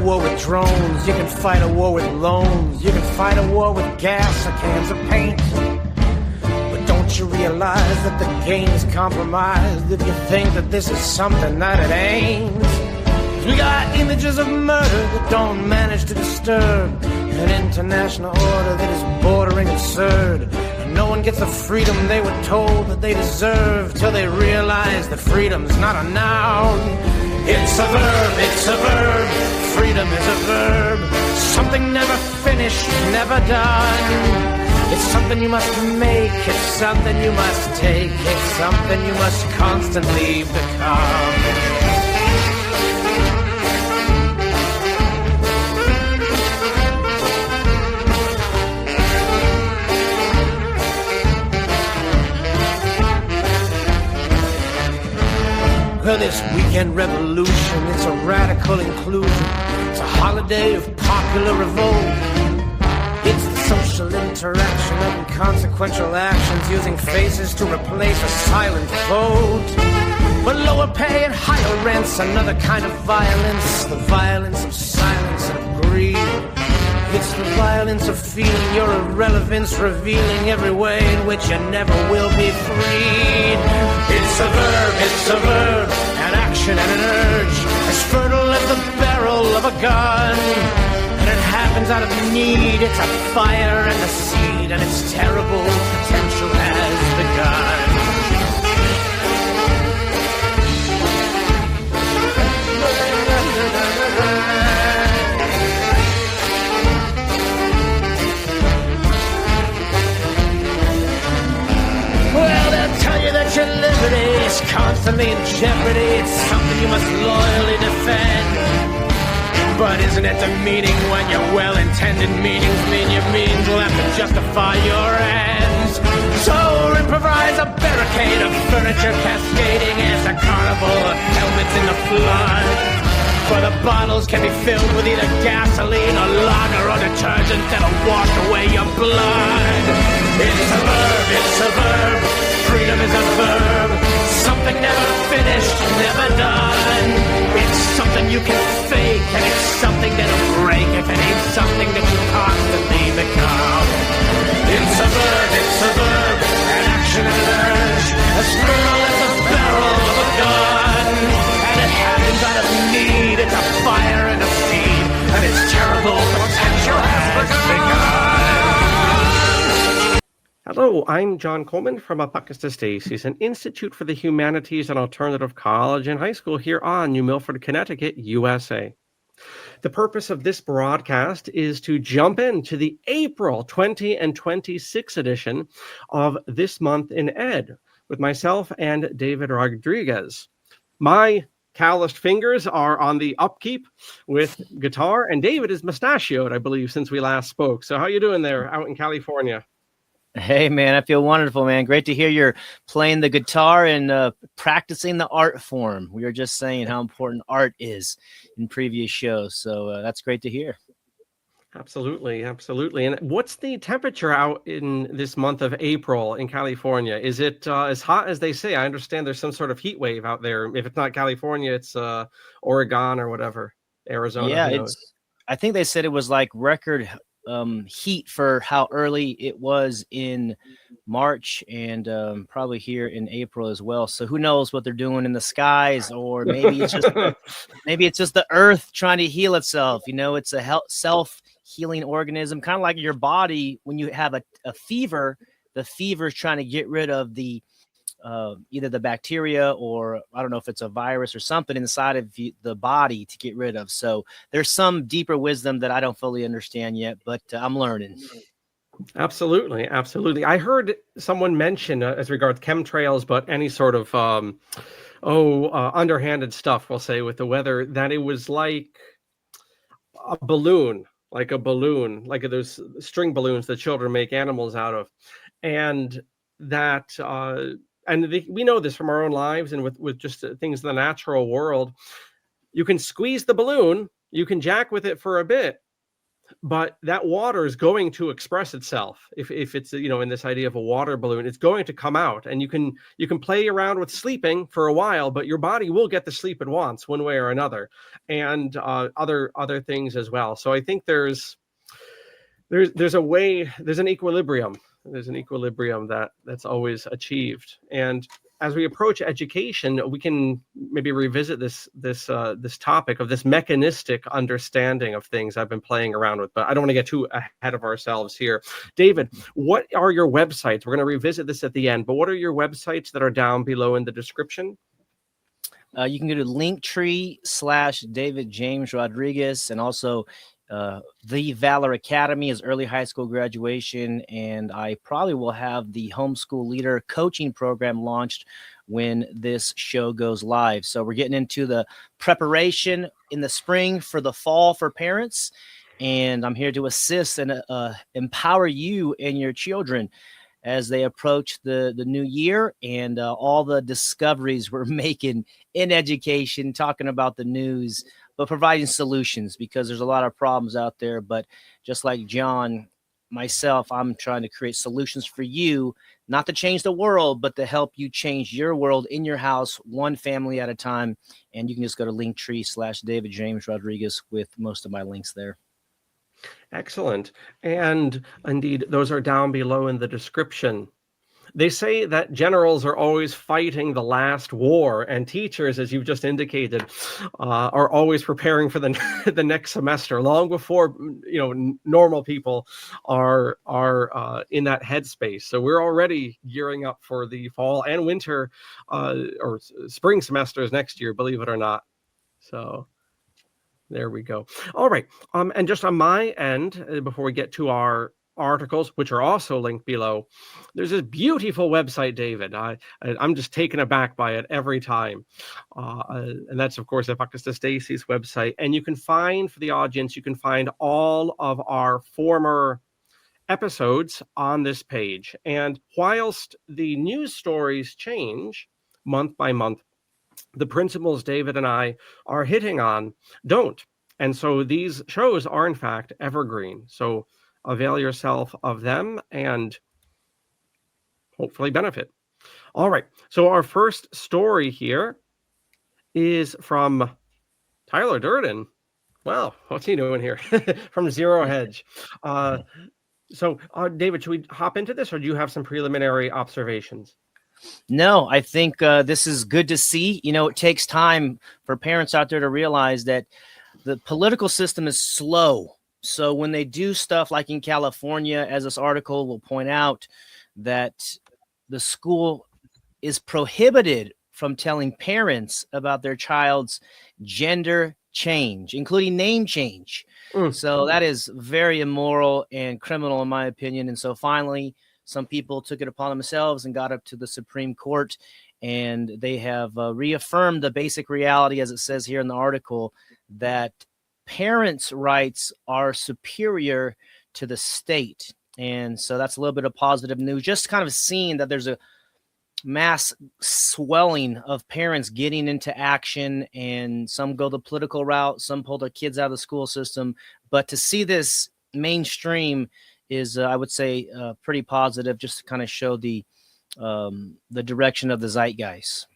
war with drones. You can fight a war with loans. You can fight a war with gas or cans of paint. But don't you realize that the game's compromised if you think that this is something that it ain't? We got images of murder that don't manage to disturb an international order that is bordering absurd. And no one gets the freedom they were told that they deserve till they realize that freedom's not a noun. It's a verb, it's a verb. Freedom is a verb. Something never finished, never done. It's something you must make, it's something you must take, it's something you must constantly become. Well, this weekend revolution, it's a radical inclusion. It's a holiday of popular revolt. It's the social interaction of inconsequential actions using faces to replace a silent vote. But lower pay and higher rents, another kind of violence. The violence of silence and of greed. It's the violence of feeling your irrelevance, revealing every way in which you never will be freed. It's a verb, an action and an urge, as fertile as the barrel of a gun. And it happens out of need, it's a fire and a seed, and its terrible potential has begun. Your liberty is constantly in jeopardy. It's something you must loyally defend. But isn't it demeaning when your well-intended meanings mean your means will have to justify your ends? So improvise a barricade of furniture cascading as a carnival of helmets in the flood. For the bottles can be filled with either gasoline or lager or detergent that'll wash away your blood. It's a verb, it's a verb. Freedom is a verb. Something never finished, never done. It's something you can fake, and it's something that'll break if it ain't something that you constantly become. It's a verb, an action and an urge, as fertile as a barrel of a gun. And it happens out of need, it's a fire and a seed, and its terrible potential has begun. Hello, I'm John Coleman from Apuckus Stacey's, an Institute for the Humanities and Alternative College and High School here on New Milford, Connecticut, USA. The purpose of this broadcast is to jump into the April 20 and 26 edition of This Month in Ed with myself and David Rodriguez. My calloused fingers are on the upkeep with guitar, and David is mustachioed, I believe, since we last spoke. So how you doing there out in California? Hey, man, I feel wonderful, man. Great to hear you're playing the guitar and practicing the art form. We were just saying how important art is in previous shows. So that's great to hear. Absolutely. Absolutely. And what's the temperature out in this month of April in California? Is it as hot as they say? I understand there's some sort of heat wave out there. If it's not California, it's Oregon or whatever, Arizona. Yeah, I think they said it was like record heat for how early it was in March and probably here in April as well. So who knows what they're doing in the skies, or maybe it's just the earth trying to heal itself. You know, it's a self-healing organism, kind of like your body. When you have a fever, the fever is trying to get rid of the either the bacteria, or I don't know if it's a virus or something inside of the body to get rid of. So there's some deeper wisdom that I don't fully understand yet, but I'm learning. Absolutely. Absolutely. I heard someone mention as regards chemtrails, but any sort of underhanded stuff, we'll say, with the weather, that it was like a balloon, like those string balloons that children make animals out of. And that we know this from our own lives and with just things in the natural world. You can squeeze the balloon, you can jack with it for a bit, but that water is going to express itself. If it's, in this idea of a water balloon, it's going to come out, and you can play around with sleeping for a while, but your body will get the sleep it wants one way or another, and other things as well. So I think there's a way, there's an equilibrium. There's an equilibrium that's always achieved. And as we approach education, we can maybe revisit this topic of this mechanistic understanding of things I've been playing around with, but I don't want to get too ahead of ourselves here. David, what are your websites? We're going to revisit this at the end, but what are your websites that are down below in the description? You can go to Linktree/David James Rodriguez, and also the Valor Academy is early high school graduation, and I probably will have the homeschool leader coaching program launched when this show goes live. So we're getting into the preparation in the spring for the fall for parents, and I'm here to assist and empower you and your children as they approach the new year, and all the discoveries we're making in education, talking about the news, but providing solutions, because there's a lot of problems out there. But just like John, myself, I'm trying to create solutions for you, not to change the world, but to help you change your world in your house, one family at a time. And you can just go to Linktree/David James Rodriguez with most of my links there. Excellent. And indeed, those are down below in the description. They say that generals are always fighting the last war, and teachers, as you've just indicated, are always preparing for the next semester, long before normal people are in that headspace. So we're already gearing up for the fall and winter or spring semesters next year, believe it or not. So there we go. All right. And just on my end, before we get to our articles, which are also linked below, there's this beautiful website, David. I'm just taken aback by it every time. And that's, of course, Sister Stacy's website. And you can find, for the audience, you can find all of our former episodes on this page. And whilst the news stories change month by month, the principles David and I are hitting on don't. And so these shows are, in fact, evergreen. So avail yourself of them and hopefully benefit. All right. So our first story here is from Tyler Durden. Wow, what's he doing here? From Zero Hedge. So David, should we hop into this, or do you have some preliminary observations? No, I think this is good to see. It takes time for parents out there to realize that the political system is slow. So when they do stuff like in California, as this article will point out, that the school is prohibited from telling parents about their child's gender change, including name change. So that is very immoral and criminal, in my opinion. And so finally, some people took it upon themselves and got up to the Supreme Court, and they have reaffirmed the basic reality, as it says here in the article, that parents' rights are superior to the state. And so that's a little bit of positive news, just kind of seeing that there's a mass swelling of parents getting into action, and some go the political route, some pull their kids out of the school system. But to see this mainstream is, I would say, pretty positive, just to kind of show the direction of the zeitgeist.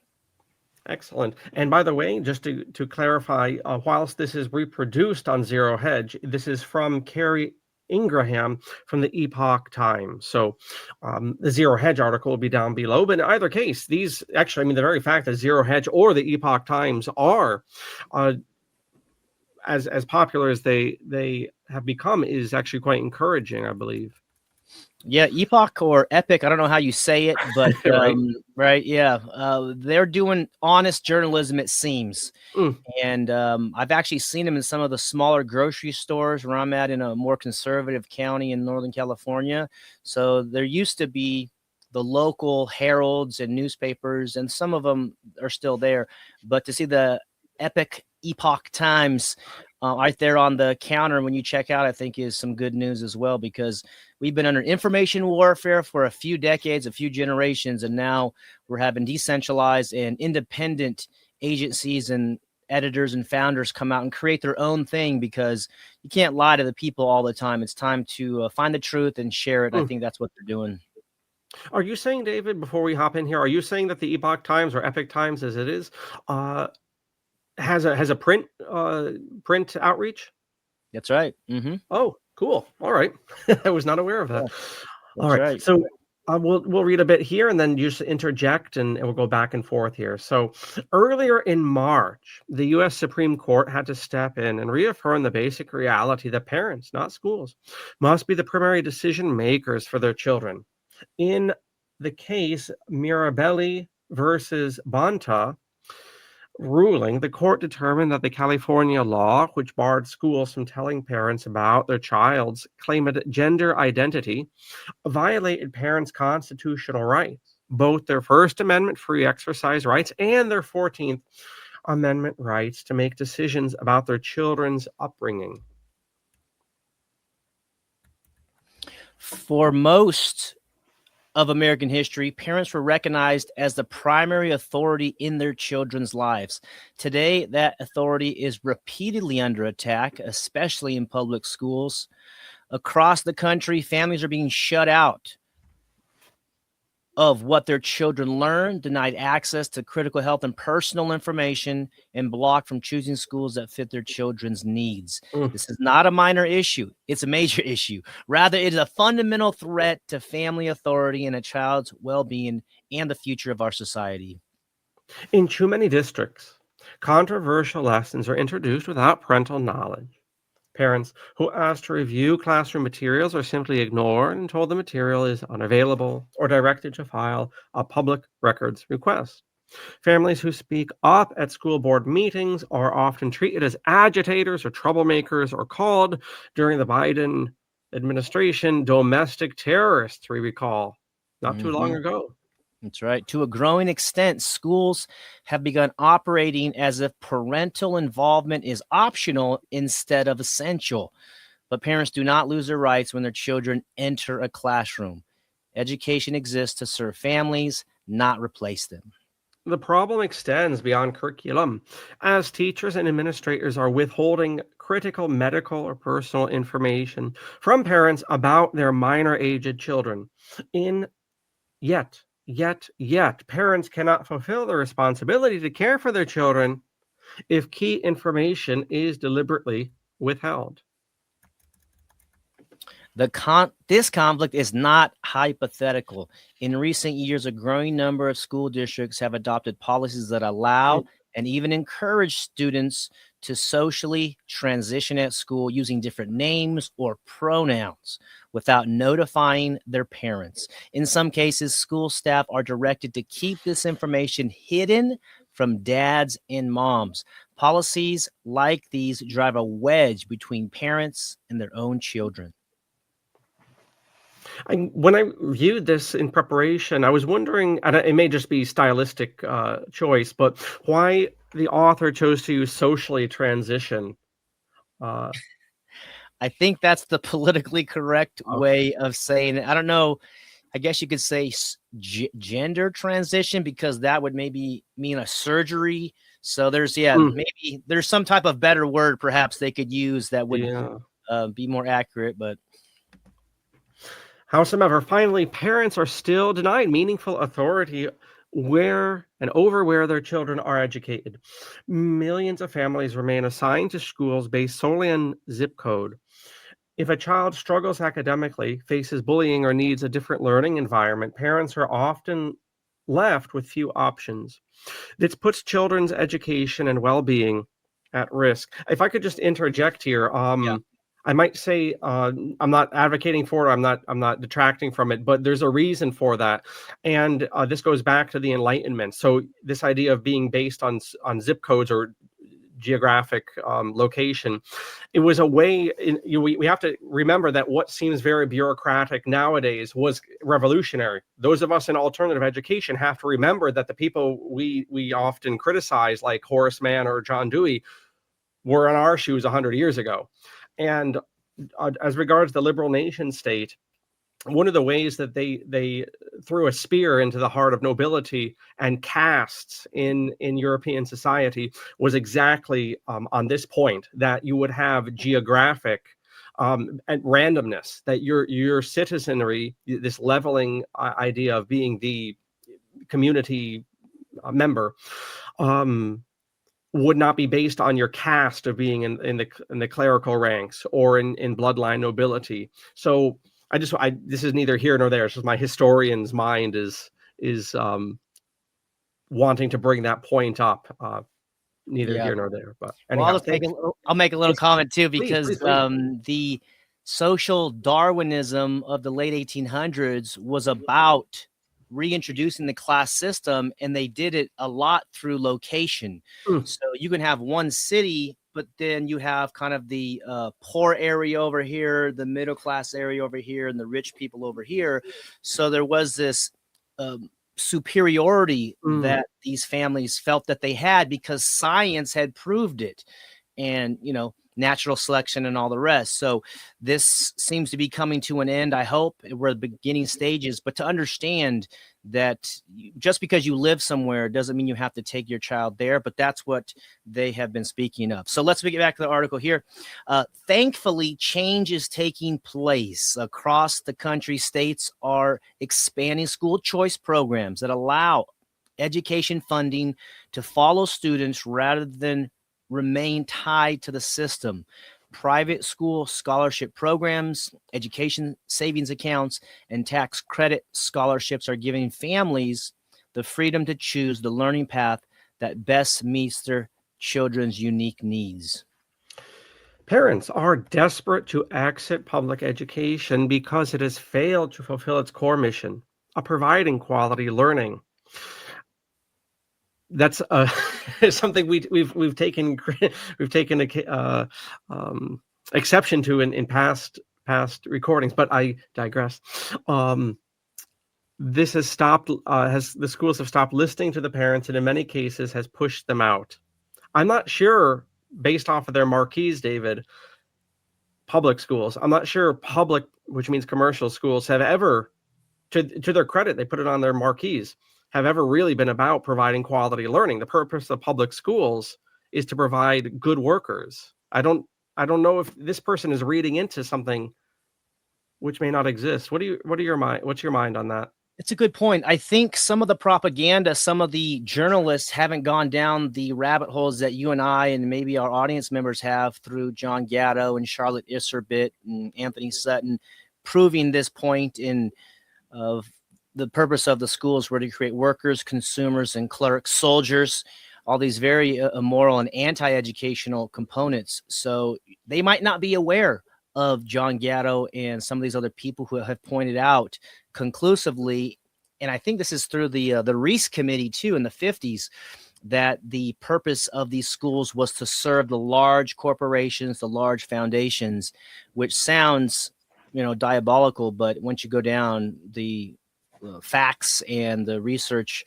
Excellent. And by the way, just to clarify, whilst this is reproduced on Zero Hedge, this is from Carrie Ingraham from the Epoch Times. So the Zero Hedge article will be down below. But in either case, these actually, the very fact that Zero Hedge or the Epoch Times are as popular as they have become is actually quite encouraging, I believe. Yeah, Epoch or Epic, I don't know how you say it, but right, yeah, they're doing honest journalism, it seems. And I've actually seen them in some of the smaller grocery stores where I'm at, in a more conservative county in Northern California. So there used to be the local heralds and newspapers, and some of them are still there. But to see the Epoch Times right there on the counter when you check out, I think is some good news as well, because we've been under information warfare for a few decades, a few generations, and now we're having decentralized and independent agencies and editors and founders come out and create their own thing, because you can't lie to the people all the time. It's time to find the truth and share it. I think that's what they're doing. Are you saying, David, before we hop in here, are you saying that the Epoch Times, or Epic Times as it is, has a print outreach? That's right. Oh, cool. All right. I was not aware of that. Yeah, All right. right. So we'll read a bit here, and then you just interject, and we'll go back and forth here. So earlier in March, the U.S. Supreme Court had to step in and reaffirm the basic reality that parents, not schools, must be the primary decision makers for their children. In the case Mirabelli versus Bonta ruling, the court determined that the California law, which barred schools from telling parents about their child's claimed gender identity, violated parents' constitutional rights, both their First Amendment free exercise rights and their 14th Amendment rights to make decisions about their children's upbringing. For most of American history, parents were recognized as the primary authority in their children's lives. Today, that authority is repeatedly under attack, especially in public schools. Across the country, families are being shut out of what their children learn, denied access to critical health and personal information, and blocked from choosing schools that fit their children's needs. This is not a minor issue. It's a major issue. Rather, it is a fundamental threat to family authority and a child's well-being and the future of our society. In too many districts, controversial lessons are introduced without parental knowledge. Parents who ask to review classroom materials are simply ignored and told the material is unavailable, or directed to file a public records request. Families who speak up at school board meetings are often treated as agitators or troublemakers, or called, during the Biden administration, domestic terrorists, we recall, not too long ago. That's right. To a growing extent, schools have begun operating as if parental involvement is optional instead of essential. But parents do not lose their rights when their children enter a classroom. Education exists to serve families, not replace them. The problem extends beyond curriculum, as teachers and administrators are withholding critical medical or personal information from parents about their minor-aged children. Yet, parents cannot fulfill their responsibility to care for their children if key information is deliberately withheld. This conflict is not hypothetical. In recent years, a growing number of school districts have adopted policies that allow and even encourage students to socially transition at school using different names or pronouns without notifying their parents. In some cases, school staff are directed to keep this information hidden from dads and moms. Policies like these drive a wedge between parents and their own children. When I viewed this in preparation, I was wondering, and it may just be stylistic choice, but why the author chose to use socially transition. I think that's the politically correct way of saying it. I don't know. I guess you could say gender transition, because that would maybe mean a surgery. So there's, maybe there's some type of better word perhaps they could use that would be more accurate, but. Howsoever, finally, parents are still denied meaningful authority where and over where their children are educated. Millions of families remain assigned to schools based solely on zip code. If a child struggles academically, faces bullying, or needs a different learning environment, parents are often left with few options. This puts children's education and well-being at risk. If I could just interject here, I might say I'm not advocating for it. I'm not detracting from it, but there's a reason for that, and this goes back to the Enlightenment. So this idea of being based on zip codes or geographic location, it was a way. We have to remember that what seems very bureaucratic nowadays was revolutionary. Those of us in alternative education have to remember that the people we often criticize, like Horace Mann or John Dewey, were in our shoes 100 years ago. And as regards the liberal nation state, one of the ways that they threw a spear into the heart of nobility and castes in European society was exactly on this point, that you would have geographic and randomness, that your citizenry, this leveling idea of being the community member, would not be based on your caste of being in the clerical ranks or in bloodline nobility. So this is neither here nor there. It's just my historian's mind is wanting to bring that point up. Neither here nor there. But anyhow, I'll make a little comment too, because please. the social Darwinism of the late 1800s was about reintroducing the class system, and they did it a lot through location. So you can have one city, but then you have kind of the poor area over here, the middle class area over here, and the rich people over here. So there was this superiority that these families felt that they had because science had proved it, and natural selection and all the rest. So this seems to be coming to an end. I hope we're at the beginning stages, but to understand that just because you live somewhere doesn't mean you have to take your child there, but that's what they have been speaking of. So let's get back to the article here. Thankfully, change is taking place across the country. States are expanding school choice programs that allow education funding to follow students rather than remain tied to the system. Private school scholarship programs, education savings accounts, and tax credit scholarships are giving families the freedom to choose the learning path that best meets their children's unique needs. Parents are desperate to exit public education because it has failed to fulfill its core mission of providing quality learning. That's something we've taken exception to in past recordings, but I digress. This has stopped. The schools have stopped listening to the parents, and in many cases has pushed them out. I'm not sure, based off of their marquees, David, public schools. I'm not sure public, which means commercial schools, have ever, to their credit, they put it on their marquees, have ever really been about providing quality learning. The purpose of public schools is to provide good workers. I don't know if this person is reading into something which may not exist. What's your mind on that? It's a good point. I think some of the propaganda, some of the journalists haven't gone down the rabbit holes that you and I and maybe our audience members have through John Gatto and Charlotte Isserbit and Anthony Sutton, proving this point of the purpose of the schools were to create workers, consumers, and clerks, soldiers, all these very immoral and anti-educational components. So they might not be aware of John Gatto and some of these other people who have pointed out conclusively, and I think this is through the Reese Committee too in the 50s, that the purpose of these schools was to serve the large corporations, the large foundations, which sounds, diabolical, but once you go down the facts and the research,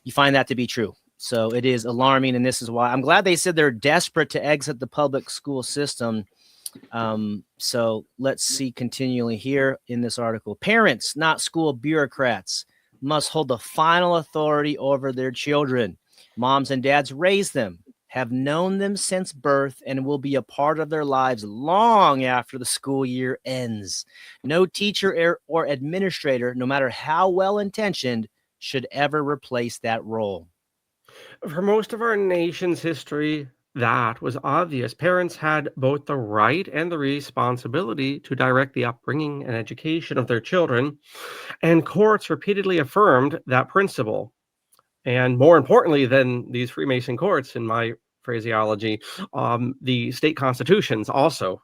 you find that to be true. So it is alarming, and this is why I'm glad they said they're desperate to exit the public school system. So let's see continually here in this article. Parents, not school bureaucrats, must hold the final authority over their children. Moms and dads raise them, have known them since birth, and will be a part of their lives long after the school year ends. No teacher or administrator, no matter how well-intentioned, should ever replace that role. For most of our nation's history, that was obvious. Parents had both the right and the responsibility to direct the upbringing and education of their children, and courts repeatedly affirmed that principle. And more importantly than these Freemason courts, in my phraseology, the state constitutions also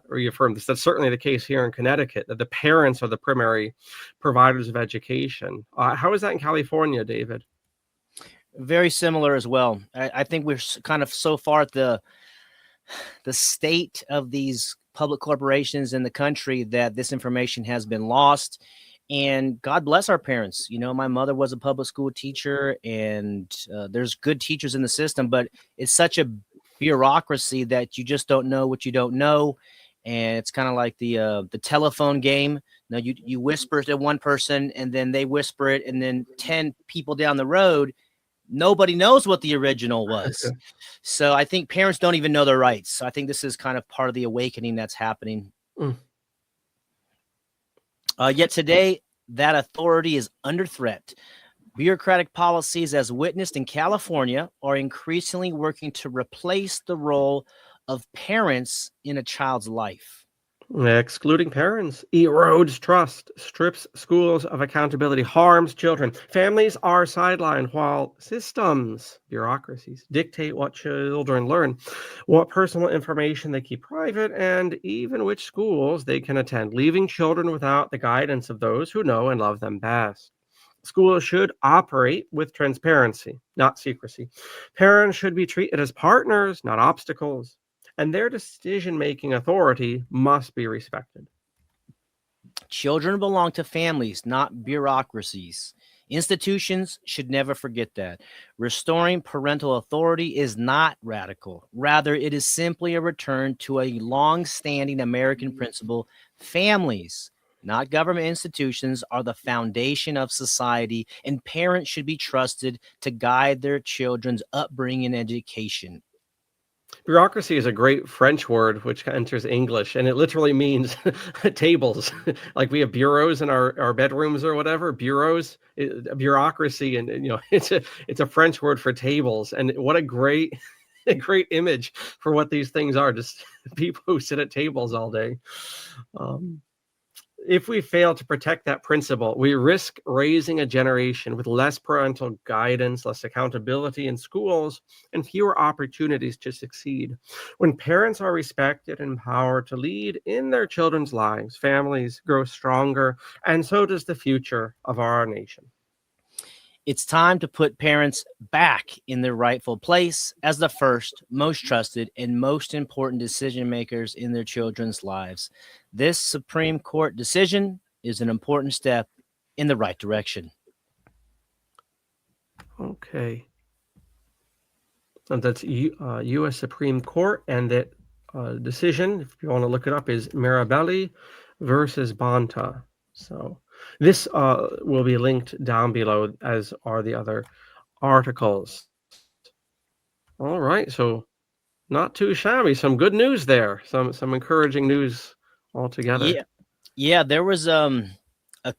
reaffirmed this. That's certainly the case here in Connecticut, that the parents are the primary providers of education. How is that in California, David? Very similar as well. I think we're kind of so far at the state of these public corporations in the country that this information has been lost. And God bless our parents. My mother was a public school teacher, and there's good teachers in the system, but it's such a bureaucracy that you just don't know what you don't know. and it's kind of like the telephone game. Now you whisper to one person, and then they whisper it, and then 10 people down the road, nobody knows what the original was. So I think parents don't even know their rights. So I think this is kind of part of the awakening that's happening. Yet today, that authority is under threat. Bureaucratic policies, as witnessed in California, are increasingly working to replace the role of parents in a child's life. Excluding parents erodes trust, strips schools of accountability, harms children. Families are sidelined while systems, bureaucracies, dictate what children learn, what personal information they keep private, and even which schools they can attend, leaving children without the guidance of those who know and love them best. Schools should operate with transparency, not secrecy. Parents should be treated as partners, not obstacles, and their decision-making authority must be respected. Children belong to families, not bureaucracies. Institutions should never forget that. Restoring parental authority is not radical. Rather, it is simply a return to a long-standing American principle. Families, not government institutions, are the foundation of society, and parents should be trusted to guide their children's upbringing and education. Bureaucracy is a great French word which enters English, and it literally means tables. Like we have bureaus in our bedrooms or whatever. Bureaus, bureaucracy, and it's a French word for tables. And what a great image for what these things are. Just people who sit at tables all day. If we fail to protect that principle, we risk raising a generation with less parental guidance, less accountability in schools, and fewer opportunities to succeed. When parents are respected and empowered to lead in their children's lives, families grow stronger, and so does the future of our nation. It's time to put parents back in their rightful place as the first, most trusted, and most important decision makers in their children's lives. This Supreme Court decision is an important step in the right direction. Okay. And that's U.S. Supreme Court, and that decision, if you want to look it up, is Mirabelli versus Bonta. So this will be linked down below, as are the other articles. All right, so not too shabby. Some good news there. Some encouraging news altogether. Yeah. There was a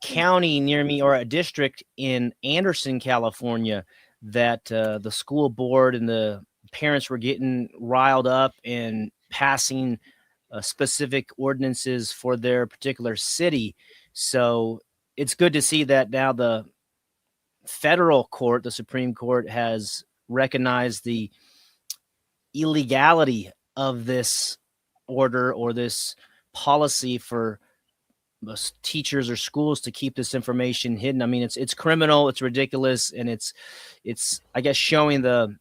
county near me, or a district in Anderson, California, that the school board and the parents were getting riled up and passing specific ordinances for their particular city. So it's good to see that now the federal court, the Supreme Court, has recognized the illegality of this order or this policy for teachers or schools to keep this information hidden. I mean, it's criminal, it's ridiculous, and it's I guess showing the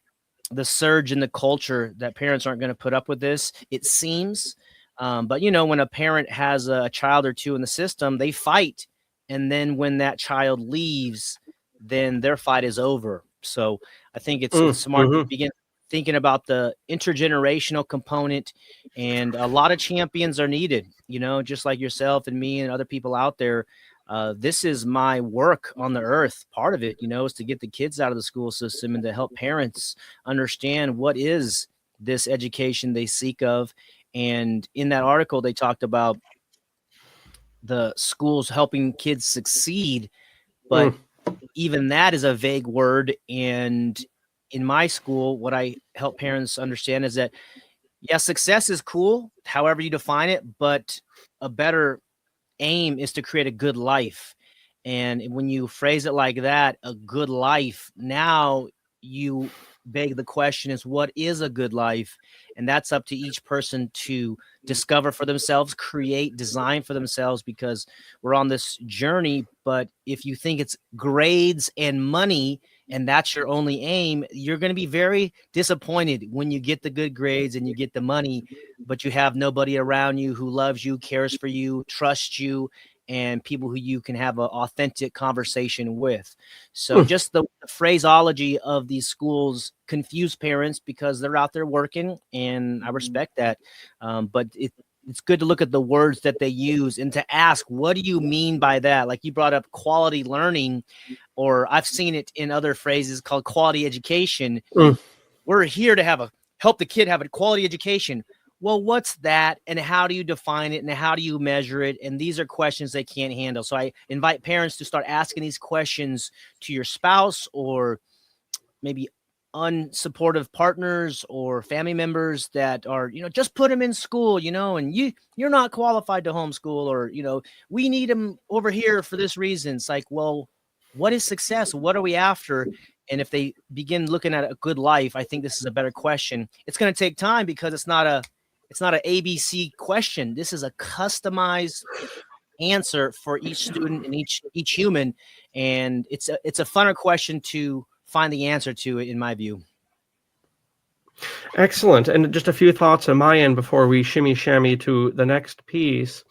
surge in the culture that parents aren't going to put up with this, it seems. But when a parent has a child or two in the system, they fight, and then when that child leaves, then their fight is over. So I think it's smart to begin thinking about the intergenerational component, and a lot of champions are needed, just like yourself and me and other people out there. This is my work on the earth. Part of it, is to get the kids out of the school system and to help parents understand what is this education they seek of. And in that article, they talked about the schools helping kids succeed, but even that is a vague word. And in my school, what I help parents understand is that, success is cool, however you define it, but a better aim is to create a good life. And when you phrase it like that, a good life, now you beg the question is, what is a good life? And that's up to each person to discover for themselves, create, design for themselves, because we're on this journey. But if you think it's grades and money, and that's your only aim, you're going to be very disappointed when you get the good grades and you get the money, but you have nobody around you who loves you, cares for you, trusts you, and people who you can have an authentic conversation with. So just the phraseology of these schools confuse parents because they're out there working, and I respect that. But it's good to look at the words that they use and to ask, what do you mean by that? Like you brought up quality learning, or I've seen it in other phrases called quality education. We're here to help the kid have a quality education. Well, what's that? And how do you define it? And how do you measure it? And these are questions they can't handle. So I invite parents to start asking these questions to your spouse, or maybe unsupportive partners or family members that are, just put them in school, and you're not qualified to homeschool, or, we need them over here for this reason. It's like, well, what is success? What are we after? And if they begin looking at a good life, I think this is a better question. It's going to take time because it's not an ABC question. This is a customized answer for each student and each human. And it's a funner question to find the answer to it, in my view. Excellent. And just a few thoughts on my end before we shimmy shammy to the next piece.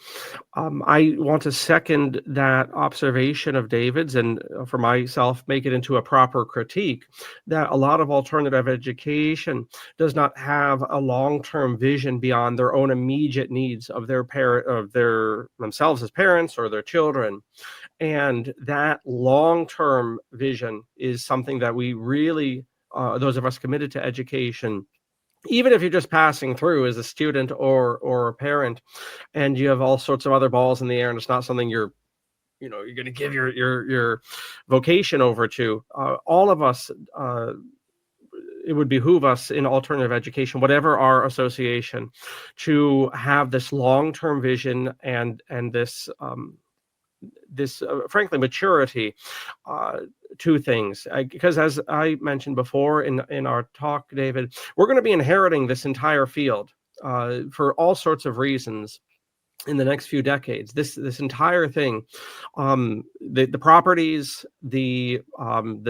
I want to second that observation of David's, and for myself, make it into a proper critique that a lot of alternative education does not have a long-term vision beyond their own immediate needs of themselves as parents or their children. And that long-term vision is something that we really, those of us committed to education, even if you're just passing through as a student or a parent, and you have all sorts of other balls in the air, and it's not something you're going to give your vocation over to. All of us, it would behoove us in alternative education, whatever our association, to have this long-term vision and this frankly maturity to things, because as I mentioned before in our talk, David, we're going to be inheriting this entire field for all sorts of reasons in the next few decades. This entire thing, the properties, the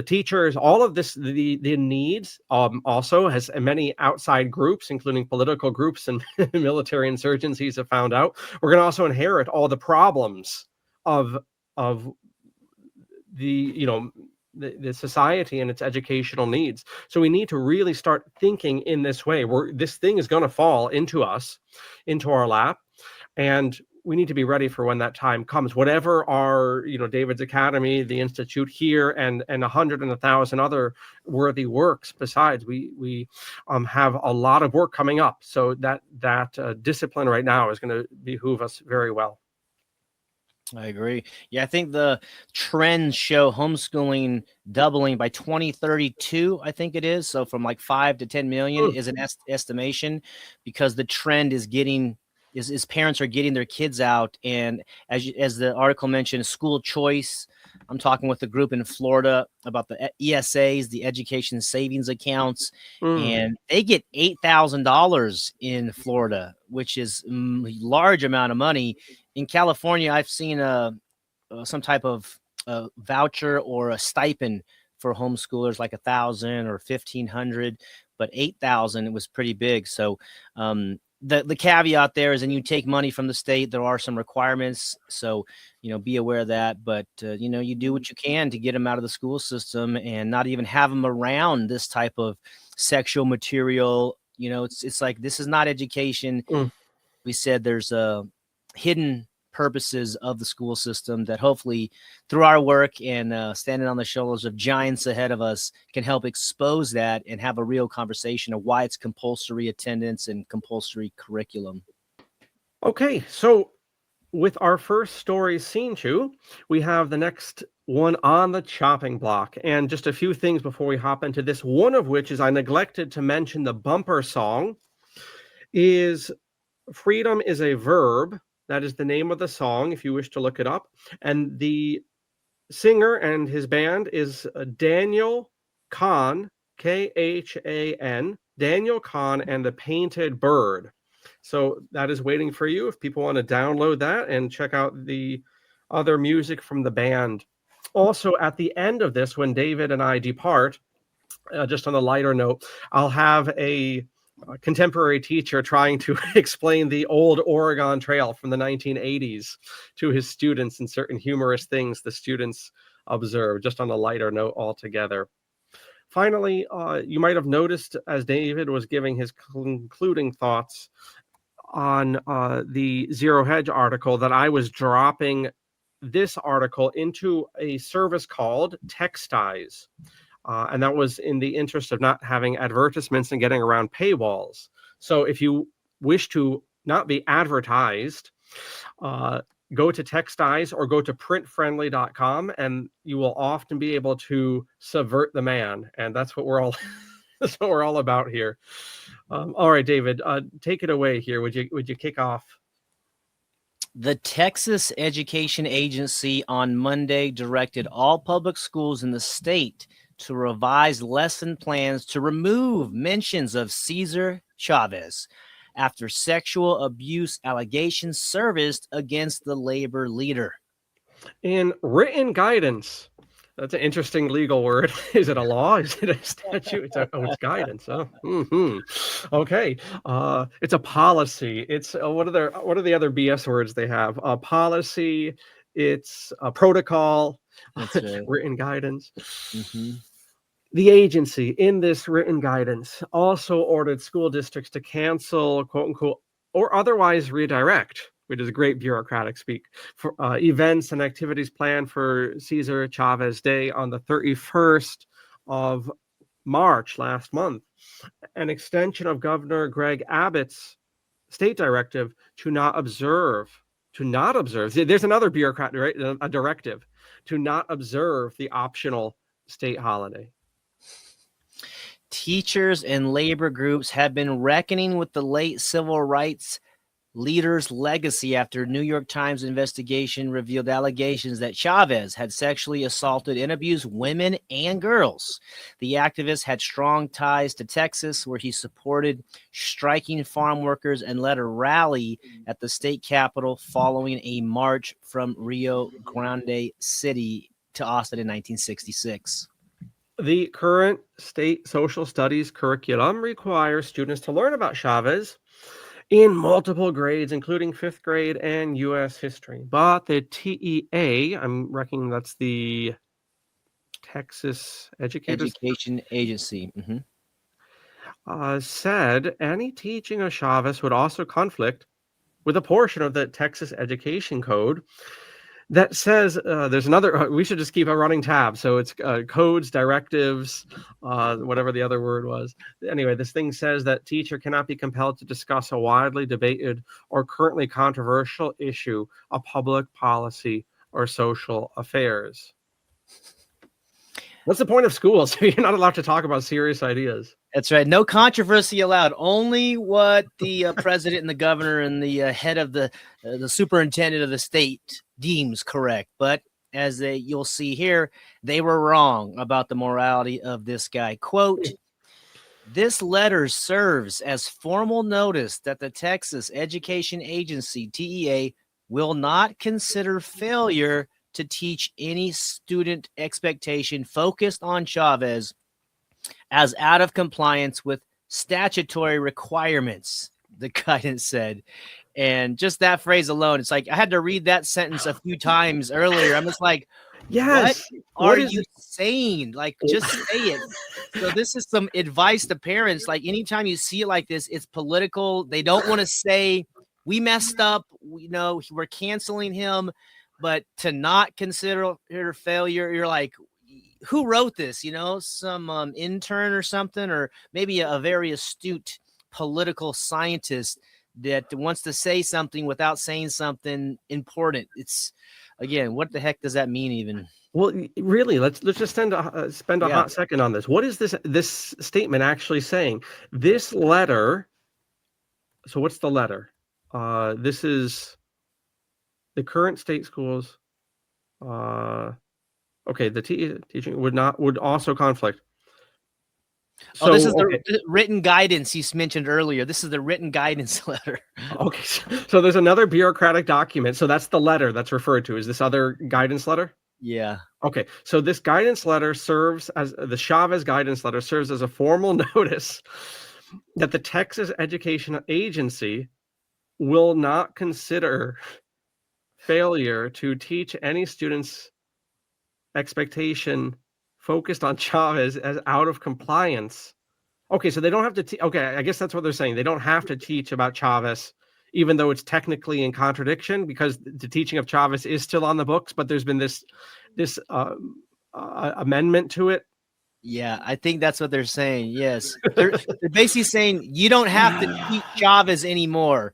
teachers, all of this, the needs, also has many outside groups, including political groups and military insurgencies, have found out. We're going to also inherit all the problems of the society and its educational needs. So we need to really start thinking in this way. This thing is going to fall into us, into our lap, and we need to be ready for when that time comes. Whatever our, David's Academy, the Institute here, and 100 and 1,000 other worthy works besides, we have a lot of work coming up. So that discipline right now is going to behoove us very well. I agree. Yeah, I think the trends show homeschooling doubling by 2032, I think it is. So from like 5 to 10 million is an estimation, because the trend is parents are getting their kids out. And as the article mentioned, school choice. I'm talking with a group in Florida about the ESAs, the education savings accounts, and they get $8,000 in Florida, which is a large amount of money. In California, I've seen some type of voucher or a stipend for homeschoolers, like $1,000 or $1,500, but $8,000, it was pretty big. So the caveat there is, and you take money from the state, there are some requirements. So, be aware of that. But, you do what you can to get them out of the school system and not even have them around this type of sexual material. It's like, this is not education. We said there's hidden purposes of the school system that hopefully through our work and standing on the shoulders of giants ahead of us can help expose that and have a real conversation of why it's compulsory attendance and compulsory curriculum. Okay, so with our first story seen to, we have the next one on the chopping block. And just a few things before we hop into this, one of which is I neglected to mention the bumper song is Freedom is a Verb. That is the name of the song, if you wish to look it up. And the singer and his band is Daniel Kahn, Khan, Daniel Kahn and the Painted Bird. So that is waiting for you if people want to download that and check out the other music from the band. Also, at the end of this, when David and I depart, just on a lighter note, I'll have a contemporary teacher trying to explain the old Oregon Trail from the 1980s to his students and certain humorous things the students observe, just on a lighter note altogether. Finally, you might have noticed as David was giving his concluding thoughts, on the Zero Hedge article that I was dropping this article into a service called Textize. And that was in the interest of not having advertisements and getting around paywalls. So if you wish to not be advertised, go to Textize or go to printfriendly.com, and you will often be able to subvert the man. And that's what we're all that's what we're all about here. All right, David, take it away here. Would you kick off? The Texas Education Agency on Monday directed all public schools in the state to revise lesson plans to remove mentions of Cesar Chavez after sexual abuse allegations surfaced against the labor leader. In written guidance, that's an interesting legal word. Is it a law? Is it a statute? It's guidance. Oh, okay. It's a policy. It's what are the other BS words they have? A policy. It's a protocol. That's right. Written guidance. Mm-hmm. The agency in this written guidance also ordered school districts to cancel, quote unquote, or otherwise redirect, which is great bureaucratic speak, for events and activities planned for Cesar Chavez Day on the 31st of March last month. An extension of Governor Greg Abbott's state directive to not observe. There's another bureaucrat, right? A directive to not observe the optional state holiday. Teachers and labor groups have been reckoning with the late civil rights leader's legacy after New York Times investigation revealed allegations that Chavez had sexually assaulted and abused women and girls. The activist had strong ties to Texas, where he supported striking farm workers and led a rally at the state capitol following a march from Rio Grande City to Austin in 1966. The current state social studies curriculum requires students to learn about Chavez in multiple grades, including 5th grade and U.S. history. But the TEA, I'm reckoning that's the Texas Education Agency, said any teaching of Chavez would also conflict with a portion of the Texas Education Code that says there's another, we should just keep a running tab. So it's codes, directives, whatever the other word was. Anyway, this thing says that teacher cannot be compelled to discuss a widely debated or currently controversial issue of public policy or social affairs. What's the point of school? So you're not allowed to talk about serious ideas. That's right. No controversy allowed. Only what the president and the governor and the head of the superintendent of the state deems correct. But as you'll see here, they were wrong about the morality of this guy. Quote, "This letter serves as formal notice that the Texas Education Agency, TEA, will not consider failure to teach any student expectation focused on Chavez as out of compliance with statutory requirements," the guidance said. And just that phrase alone, it's like I had to read that sentence a few times earlier. I'm just like, yes, what are you saying? Like, just say it. So this is some advice to parents. Like, anytime you see it like this, it's political. They don't want to say we messed up. We're canceling him. But to not consider failure, you're like, who wrote this? Some intern or something, or maybe a very astute political scientist that wants to say something without saying something important. It's, again, what the heck does that mean even? Well, really, let's just spend a hot second on this. What is this statement actually saying? This letter. So what's the letter? This is the current state schools. Okay, the teaching would also conflict. So, this is the written guidance you mentioned earlier. This is the written guidance letter. Okay, so there's another bureaucratic document. So that's the letter that's referred to. Is this other guidance letter? Yeah. Okay, so this guidance letter the Chavez guidance letter serves as a formal notice that the Texas Education Agency will not consider failure to teach any students expectation focused on Chavez as out of compliance. Okay, so they don't have to okay, I guess that's what they're saying. They don't have to teach about Chavez even though it's technically in contradiction because the teaching of Chavez is still on the books, but there's been this amendment to it. Yeah, I think that's what they're saying. Yes. They're basically saying you don't have to teach Chavez anymore,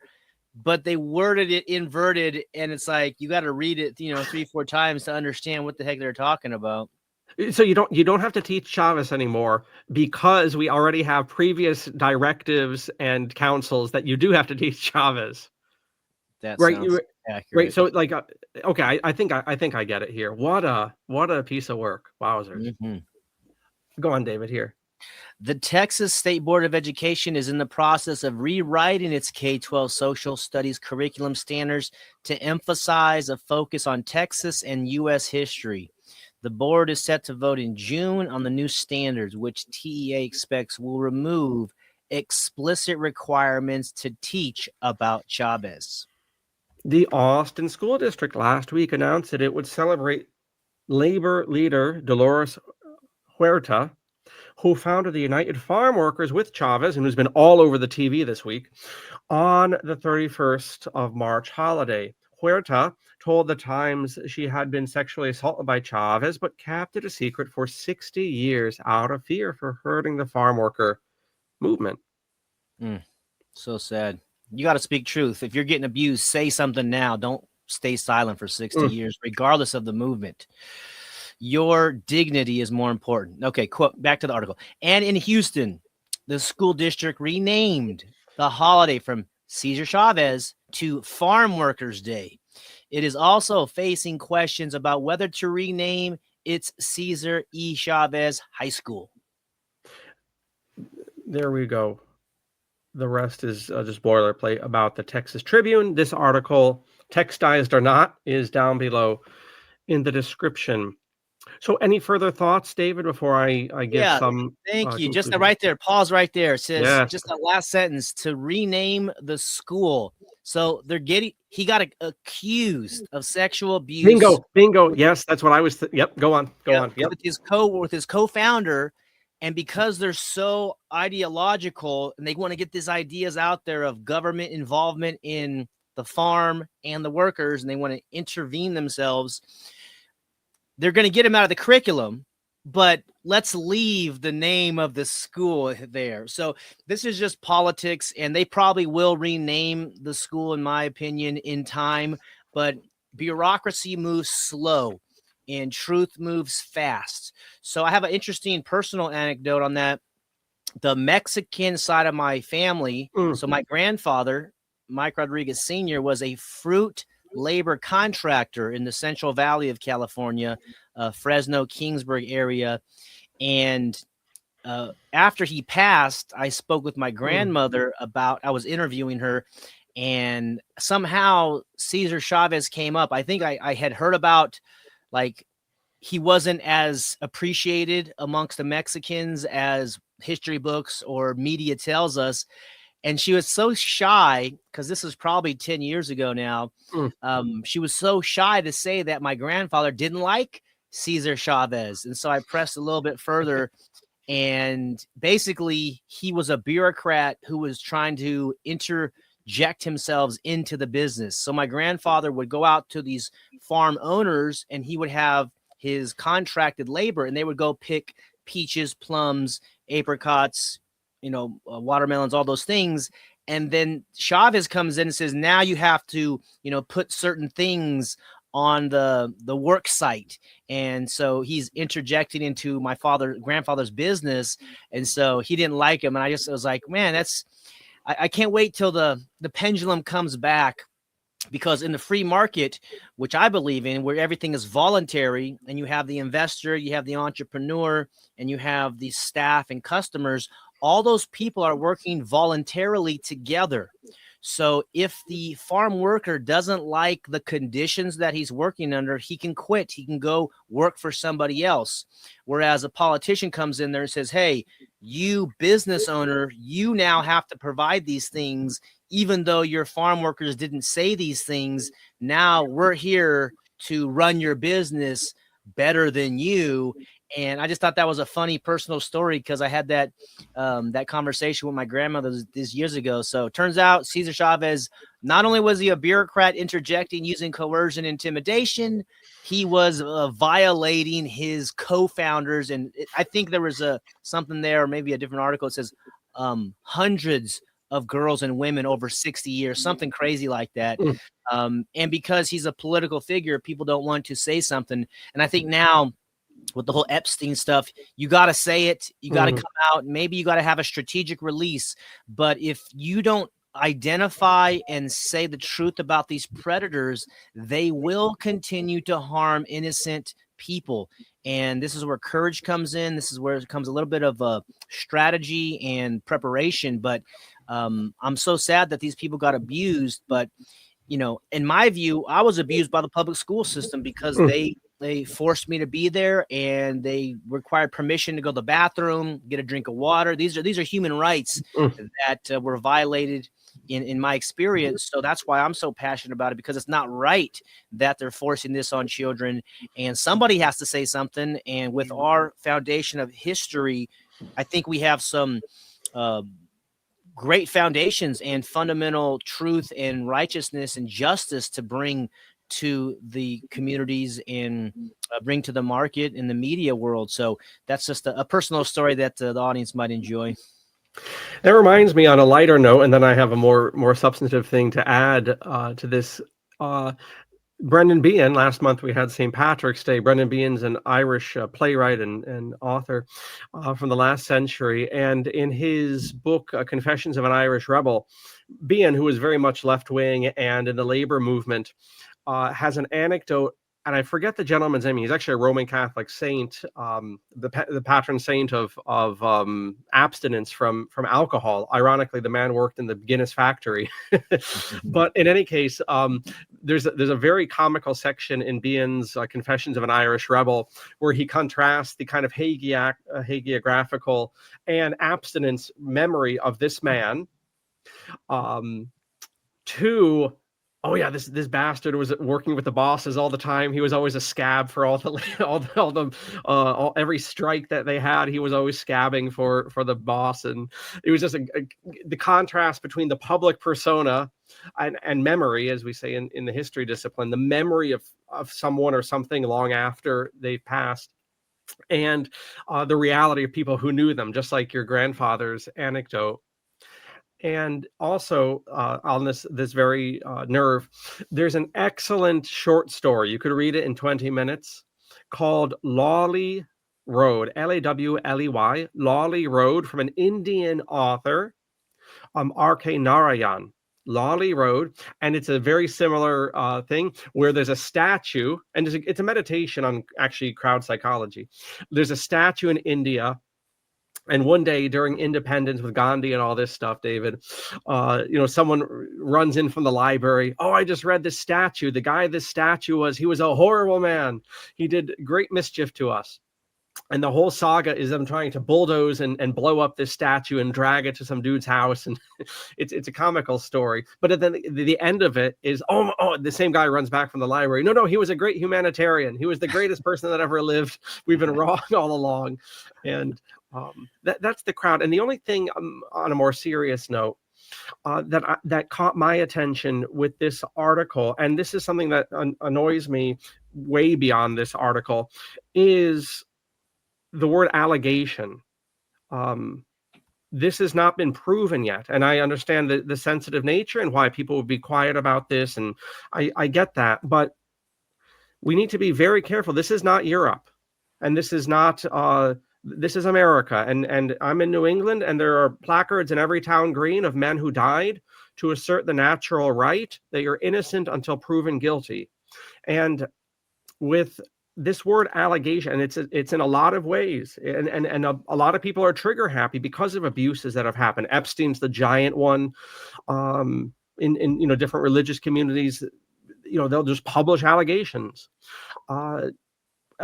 but they worded it inverted, and it's like you got to read it, 3-4 times to understand what the heck they're talking about. So you don't have to teach Chavez anymore because we already have previous directives and counsels that you do have to teach Chavez. That Right, sounds accurate. right. So like, okay, I think I get it here. What a piece of work. Wowzers. Mm-hmm. Go on, David, here. The Texas State Board of Education is in the process of rewriting its K-12 social studies curriculum standards to emphasize a focus on Texas and U.S. history. The board is set to vote in June on the new standards, which TEA expects will remove explicit requirements to teach about Chavez. The Austin School District last week announced that it would celebrate labor leader Dolores Huerta, who founded the United Farm Workers with Chavez and who's been all over the TV this week, on the 31st of March holiday. Huerta told the Times she had been sexually assaulted by Chavez, but kept it a secret for 60 years out of fear for hurting the farm worker movement. So sad. You got to speak truth. If you're getting abused, say something now. Don't stay silent for 60 years, regardless of the movement. Your dignity is more important. Okay, quote, back to the article. And in Houston, the school district renamed the holiday from Cesar Chavez to Farm Workers Day. It is also facing questions about whether to rename its Cesar E. Chavez High School. There we go. The rest is just boilerplate about the Texas Tribune. This article, textized or not, is down below in the description. So any further thoughts, David, before I give some? Thank you. Just right there. Pause right there. It says just that last sentence, to rename the school. So he got accused of sexual abuse. Bingo. Yes, that's what I was. Yep. Go on. Yep. With his co-founder. And because they're so ideological and they want to get these ideas out there of government involvement in the farm and the workers, and they want to intervene themselves, they're going to get them out of the curriculum, but let's leave the name of the school there. So this is just politics, and they probably will rename the school, in my opinion, in time, but bureaucracy moves slow and truth moves fast. So I have an interesting personal anecdote on that. The Mexican side of my family, so my grandfather, Mike Rodriguez Sr., was a fruit labor contractor in the Central Valley of California, Fresno, Kingsburg area. And after he passed, I spoke with my grandmother I was interviewing her, and somehow Cesar Chavez came up. I think I had heard about, like, he wasn't as appreciated amongst the Mexicans as history books or media tells us. And she was so shy, because this is probably 10 years ago now. She was so shy to say that my grandfather didn't like Cesar Chavez. And so I pressed a little bit further. And basically, he was a bureaucrat who was trying to interject himself into the business. So my grandfather would go out to these farm owners, and he would have his contracted labor, and they would go pick peaches, plums, apricots, watermelons, all those things. And then Chavez comes in and says, now you have to, put certain things on the work site. And so he's interjecting into my grandfather's business. And so he didn't like him. And I was like, man, I can't wait till the pendulum comes back, because in the free market, which I believe in, where everything is voluntary, and you have the investor, you have the entrepreneur, and you have the staff and customers, all those people are working voluntarily together. So if the farm worker doesn't like the conditions that he's working under, he can quit. He can go work for somebody else. Whereas a politician comes in there and says, hey, you business owner, you now have to provide these things, even though your farm workers didn't say these things. Now we're here to run your business better than you. And I just thought that was a funny personal story, because I had that conversation with my grandmother this years ago. So it turns out Cesar Chavez not only was he a bureaucrat interjecting using coercion, intimidation, he was violating his co-founders. And I think there was something there, or maybe a different article. It says hundreds of girls and women over 60 years, something crazy like that. And because he's a political figure, people don't want to say something. And I think now with the whole Epstein stuff, you got to say it. You got to come out. Maybe you got to have a strategic release. But if you don't identify and say the truth about these predators, they will continue to harm innocent people. And this is where courage comes in. This is where it comes a little bit of a strategy and preparation. But I'm so sad that these people got abused. But, you know, in my view, I was abused by the public school system because they forced me to be there, and they required permission to go to the bathroom, get a drink of water. These are human rights that were violated in my experience. So that's why I'm so passionate about it, because it's not right that they're forcing this on children, and somebody has to say something. And with our foundation of history, I think we have some great foundations and fundamental truth and righteousness and justice to bring to the communities and bring to the market in the media world. So that's just a personal story that the audience might enjoy. That reminds me, on a lighter note, and then I have a more substantive thing to add to this. Brendan Behan, last month we had St. Patrick's Day. Brendan Behan's an Irish playwright and author from the last century. And in his book, Confessions of an Irish Rebel, Behan, who was very much left-wing and in the labor movement, has an anecdote, and I forget the gentleman's name. He's actually a Roman Catholic saint, the patron saint of abstinence from alcohol. Ironically, the man worked in the Guinness factory. But in any case, there's a very comical section in Behan's Confessions of an Irish Rebel where he contrasts the kind of hagiographical and abstinence memory of this man to, oh yeah, this bastard was working with the bosses all the time. He was always a scab for every strike that they had. He was always scabbing for the boss, and it was just the contrast between the public persona and memory, as we say in the history discipline, the memory of someone or something long after they've passed, and the reality of people who knew them, just like your grandfather's anecdote. And also on this very nerve, there's an excellent short story. You could read it in 20 minutes called Lawley Road, Lawley, Lawley Road, from an Indian author, R.K. Narayan. Lawley Road, and it's a very similar thing where there's a statue, and it's a meditation on actually crowd psychology. There's a statue in India. And one day during independence with Gandhi and all this stuff, David, someone runs in from the library. Oh, I just read this statue. The guy this statue was, he was a horrible man. He did great mischief to us. And the whole saga is them trying to bulldoze and blow up this statue and drag it to some dude's house. And it's a comical story. But then the end of it is, the same guy runs back from the library. No, he was a great humanitarian. He was the greatest person that ever lived. We've been wrong all along. And that's the crowd. And the only thing on a more serious note that caught my attention with this article, and this is something that annoys me way beyond this article, is the word allegation. This has not been proven yet. And I understand the sensitive nature and why people would be quiet about this. And I get that. But we need to be very careful. This is not Europe. And this is not... this is America, and I'm in New England, and there are placards in every town green of men who died to assert the natural right that you're innocent until proven guilty. And with this word allegation, and it's in a lot of ways, and a lot of people are trigger happy because of abuses that have happened. Epstein's the giant one. In different religious communities, they'll just publish allegations.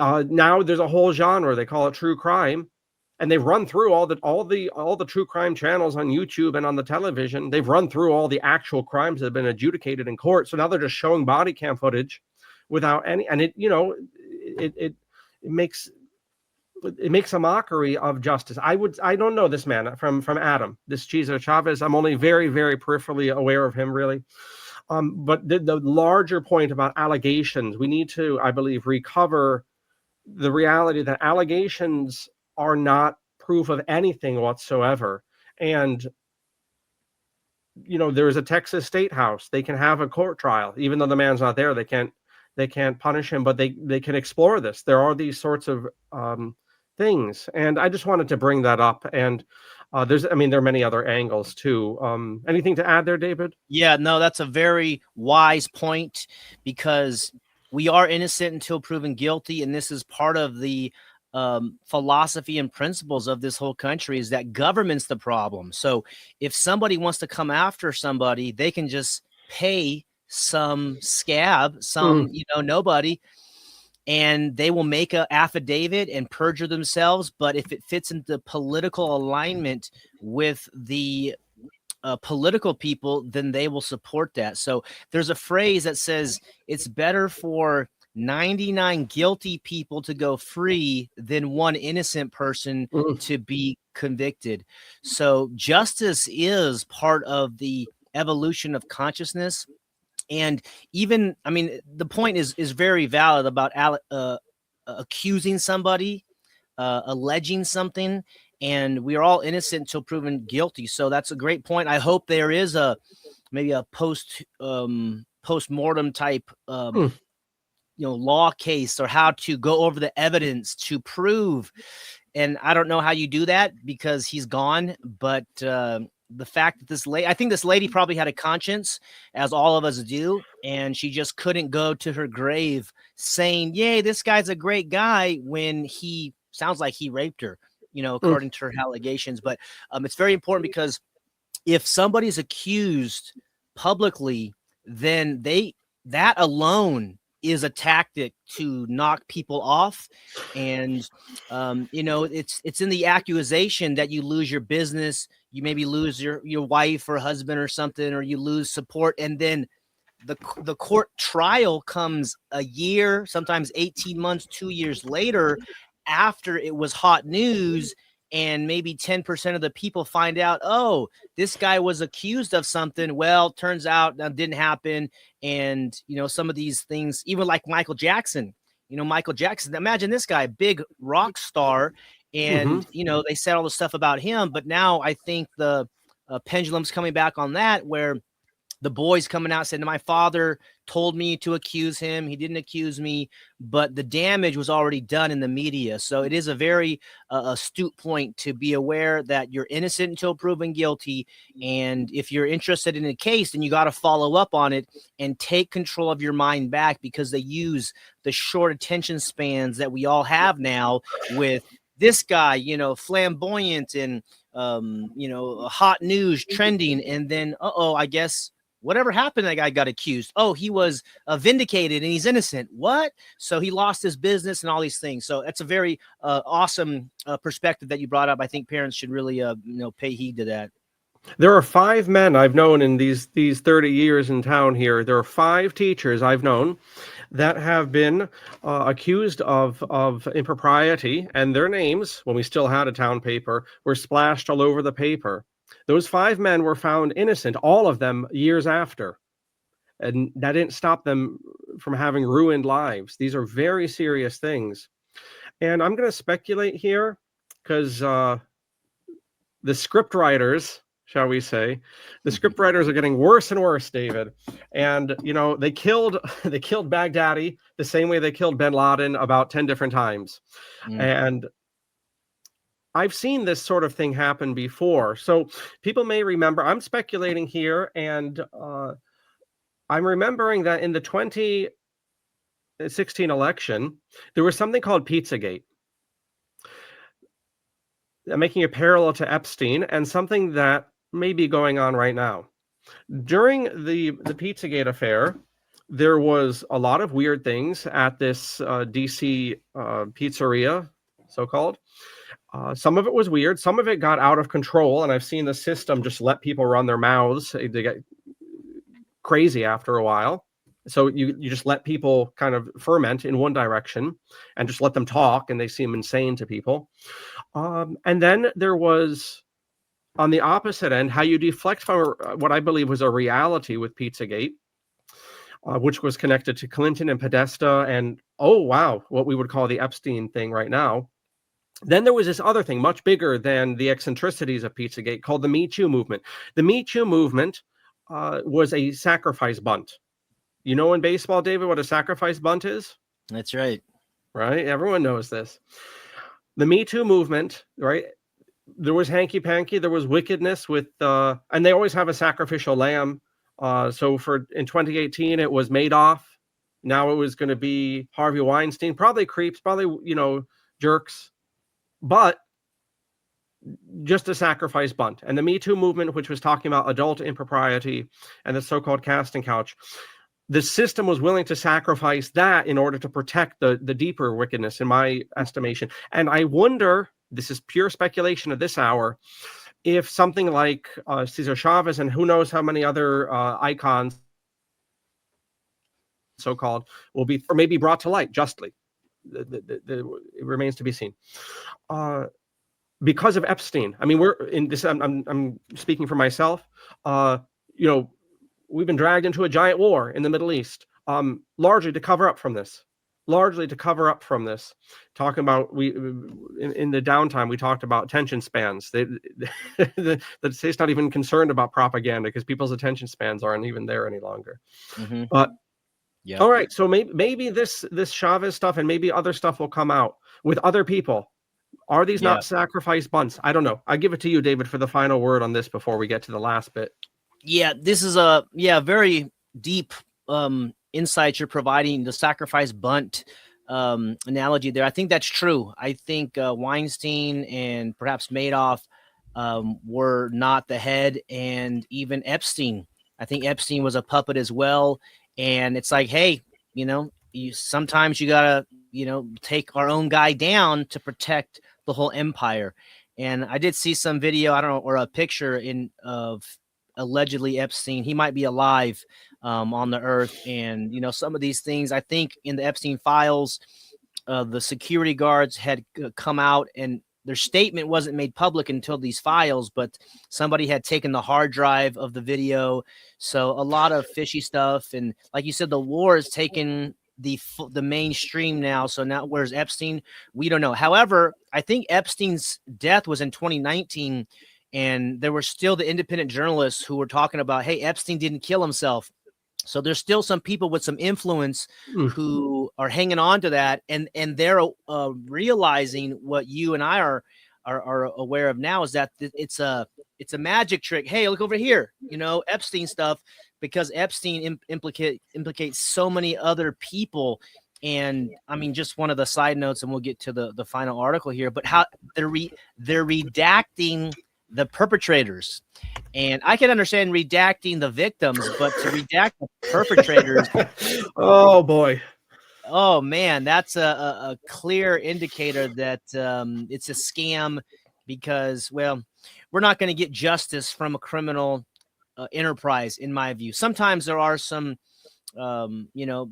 Now there's a whole genre, they call it true crime, and they've run through all the true crime channels on YouTube and on the television. They've run through all the actual crimes that have been adjudicated in court. So now they're just showing body cam footage without any, and it makes a mockery of justice. I don't know this man from Adam, this Cesar Chavez. I'm only very, very peripherally aware of him, really. But the larger point about allegations, we need to, I believe, recover the reality that allegations are not proof of anything whatsoever. And, there's a Texas State House. They can have a court trial, even though the man's not there. They can't punish him, but they can explore this. There are these sorts of things. And I just wanted to bring that up. And there are many other angles too. Anything to add there, David? Yeah, no, that's a very wise point, because we are innocent until proven guilty. And this is part of the philosophy and principles of this whole country, is that government's the problem. So if somebody wants to come after somebody, they can just pay some scab, nobody, and they will make an affidavit and perjure themselves. But if it fits into political alignment with the political people, then they will support that. So there's a phrase that says it's better for 99 guilty people to go free than one innocent person to be convicted. So justice is part of the evolution of consciousness. And even, the point is very valid about accusing somebody, alleging something, and we are all innocent until proven guilty. So that's a great point. I hope there is maybe a post-mortem type law case, or how to go over the evidence to prove. And I don't know how you do that, because he's gone, but the fact that I think this lady probably had a conscience, as all of us do, and she just couldn't go to her grave saying, yay, this guy's a great guy, when he sounds like he raped her, according to her allegations. But it's very important, because if somebody's accused publicly, then that alone is a tactic to knock people off. And it's in the accusation that you lose your business, you maybe lose your wife or husband or something, or you lose support. And then the court trial comes a year, sometimes 18 months, 2 years later, after it was hot news. And maybe 10% of the people find out, oh, this guy was accused of something. Well, turns out that didn't happen. And, some of these things, even like Michael Jackson, imagine this guy, big rock star. And, they said all the stuff about him. But now I think the pendulum's coming back on that, where the boys coming out saying, my father told me to accuse him. He didn't accuse me, but the damage was already done in the media. So it is a very astute point to be aware that you're innocent until proven guilty. And if you're interested in a case, then you got to follow up on it and take control of your mind back, because they use the short attention spans that we all have now with this guy, flamboyant and, hot news trending. And then, I guess whatever happened, that guy got accused. Oh, he was vindicated and he's innocent. What? So he lost his business and all these things. So that's a very awesome perspective that you brought up. I think parents should really, pay heed to that. There are 5 men I've known in these 30 years in town here. There are 5 teachers I've known that have been accused of impropriety, and their names, when we still had a town paper, were splashed all over the paper. Those 5 men were found innocent, all of them years after. And that didn't stop them from having ruined lives. These are very serious things. And I'm going to speculate here, because the script writers, shall we say, the script writers are getting worse and worse, David. And, they killed Baghdadi the same way they killed bin Laden about 10 different times. And I've seen this sort of thing happen before. So people may remember, I'm speculating here, and I'm remembering that in the 2016 election, there was something called Pizzagate. Making a parallel to Epstein, and something that may be going on right now. During the Pizzagate affair, there was a lot of weird things at this DC pizzeria, so-called. Some of it was weird. Some of it got out of control, and I've seen the system just let people run their mouths. They get crazy after a while. So you just let people kind of ferment in one direction and just let them talk, and they seem insane to people. And then there was, on the opposite end, how you deflect from what I believe was a reality with Pizzagate. which was connected to Clinton and Podesta and, oh, wow, what we would call the Epstein thing right now. Then there was this other thing much bigger than the eccentricities of Pizzagate called the Me Too movement. The Me Too movement was a sacrifice bunt. You know in baseball, David, what a sacrifice bunt is? That's right. Right? Everyone knows this. The Me Too movement, right? There was hanky-panky, there was wickedness with, and they always have a sacrificial lamb. So in 2018, it was Madoff. Now it was going to be Harvey Weinstein, probably creeps, probably, jerks, but just a sacrifice bunt. And the Me Too movement, which was talking about adult impropriety and the so-called casting couch, the system was willing to sacrifice that in order to protect the deeper wickedness, in my estimation. And I wonder, this is pure speculation at this hour, if something like Cesar Chavez and who knows how many other icons, so-called, will be, or maybe brought to light justly. It remains to be seen. Because of Epstein, I mean, we're in this. I'm speaking for myself. We've been dragged into a giant war in the Middle East, largely to cover up from this. Talking about in the downtime, we talked about attention spans. The state's not even concerned about propaganda because people's attention spans aren't even there any longer. Mm-hmm. But yeah, all right, so maybe this Chavez stuff and maybe other stuff will come out with other people. Are these not sacrifice bunts? I don't know. I give it to you, David, for the final word on this before we get to the last bit. Yeah, this is a very deep insight you're providing, the sacrifice bunt analogy there. I think that's true. I think Weinstein and perhaps Madoff were not the head, and even Epstein. I think Epstein was a puppet as well. And it's like, hey, sometimes you gotta, take our own guy down to protect the whole empire. And I did see some video, I don't know, or a picture of allegedly Epstein. He might be alive on the earth. And, some of these things, I think in the Epstein files, the security guards had come out and their statement wasn't made public until these files, but somebody had taken the hard drive of the video. So a lot of fishy stuff. And like you said, the war is taken the mainstream now. So now where's Epstein? We don't know. However, I think Epstein's death was in 2019. And there were still the independent journalists who were talking about, hey, Epstein didn't kill himself. So there's still some people with some influence who are hanging on to that. And they're realizing what you and I are aware of now is that it's a magic trick. Hey, look over here, Epstein stuff, because Epstein implicates so many other people. And I mean, just one of the side notes, and we'll get to the final article here, but how they're redacting the perpetrators. And I can understand redacting the victims, but to redact the perpetrators. Oh boy. Oh man, that's a clear indicator that it's a scam, because, well, we're not going to get justice from a criminal enterprise, in my view. Sometimes there are some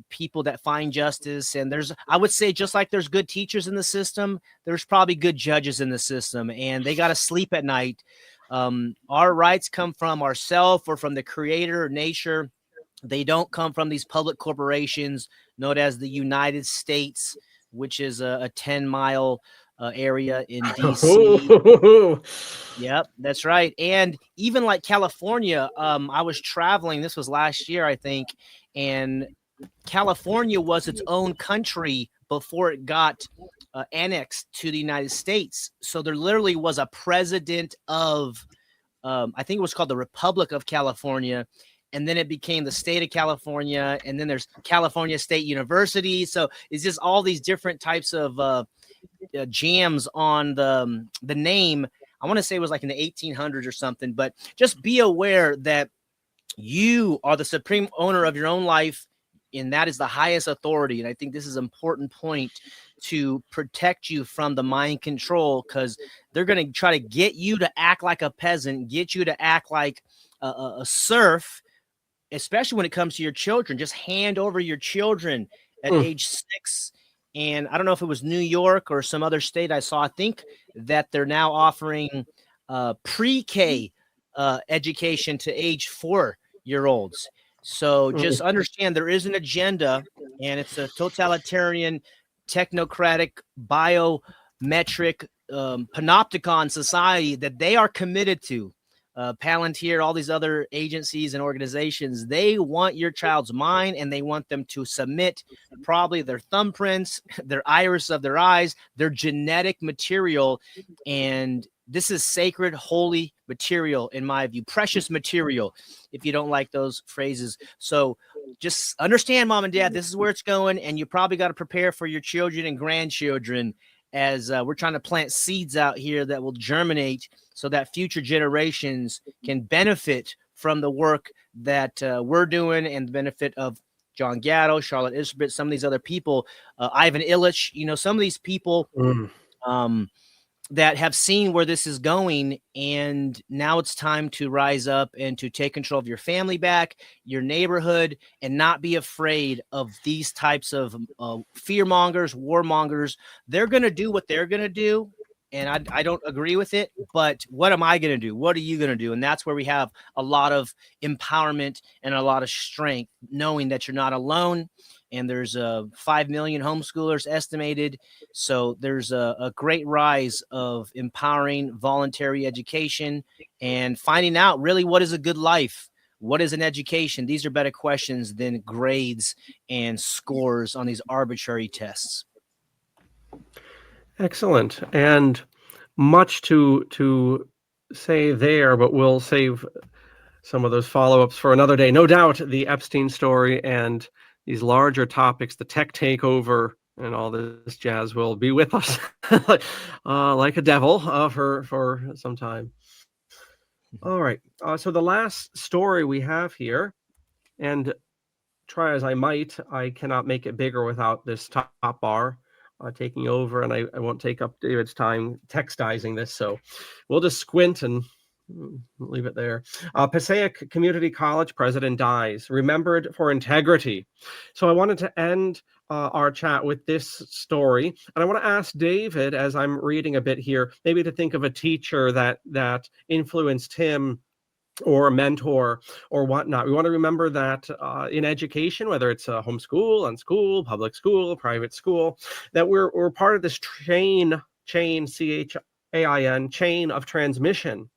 people that find justice, and I would say, just like there's good teachers in the system, there's probably good judges in the system, and they got to sleep at night. Our rights come from ourselves or from the creator, nature. They don't come from these public corporations known as the United States, which is a 10-mile area in DC. Yep, that's right. And even like California, I was traveling, this was last year, I think, and California was its own country before it got annexed to the United States. So there literally was a president of, I think it was called the Republic of California, and then it became the state of California, and then there's California State University. So it's just all these different types of jams on the name. I want to say it was like in the 1800s or something, but just be aware that you are the supreme owner of your own life, and that is the highest authority. And I think this is an important point to protect you from the mind control, because they're going to try to get you to act like a peasant, get you to act like a serf, especially when it comes to your children. Just hand over your children at age 6. And I don't know if it was New York or some other state I saw. I think that they're now offering pre-K education to age 4-year-olds. So just understand there is an agenda, and it's a totalitarian, technocratic, biometric, panopticon society that they are committed to. Palantir, all these other agencies and organizations, they want your child's mind, and they want them to submit probably their thumbprints, their iris of their eyes, their genetic material. And this is sacred, holy material, in my view, precious material, if you don't like those phrases. So just understand, mom and dad, this is where it's going, and you probably got to prepare for your children and grandchildren as we're trying to plant seeds out here that will germinate so that future generations can benefit from the work that we're doing, and the benefit of John Gatto, Charlotte Isbert, some of these other people, Ivan Illich, some of these people that have seen where this is going. And now it's time to rise up and to take control of your family back, your neighborhood, and not be afraid of these types of fear mongers, warmongers. They're going to do what they're going to do. And I don't agree with it, but what am I going to do? What are you going to do? And that's where we have a lot of empowerment and a lot of strength, knowing that you're not alone. And there's 5 million homeschoolers estimated. So there's a great rise of empowering voluntary education and finding out really what is a good life. What is an education? These are better questions than grades and scores on these arbitrary tests. Excellent. And much to say there, but we'll save some of those follow-ups for another day. No doubt the Epstein story and these larger topics, the tech takeover and all this jazz, will be with us like a devil for some time. All right. So the last story we have here, and try as I might, I cannot make it bigger without this top bar taking over, and I won't take up David's time textizing this, so we'll just squint and leave it there. Passaic Community College president dies, remembered for integrity. So I wanted to end our chat with this story, and I want to ask David, as I'm reading a bit here, maybe to think of a teacher that influenced him, or a mentor, or whatnot. We want to remember that in education, whether it's a homeschool, unschool, public school, private school, that we're part of this chain, CHAIN, chain of transmission.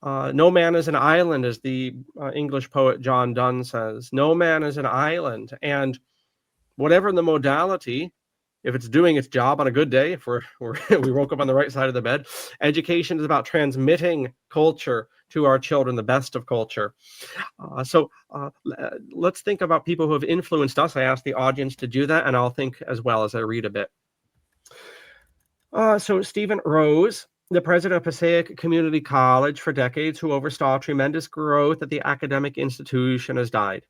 No man is an island, as the English poet John Donne says. No man is an island, and whatever the modality, if it's doing its job on a good day, if we woke up on the right side of the bed, education is about transmitting culture to our children, the best of culture. So let's think about people who have influenced us. I asked the audience to do that, and I'll think as well as I read a bit. So Stephen Rose, the president of Passaic Community College for decades, who oversaw tremendous growth at the academic institution, has died.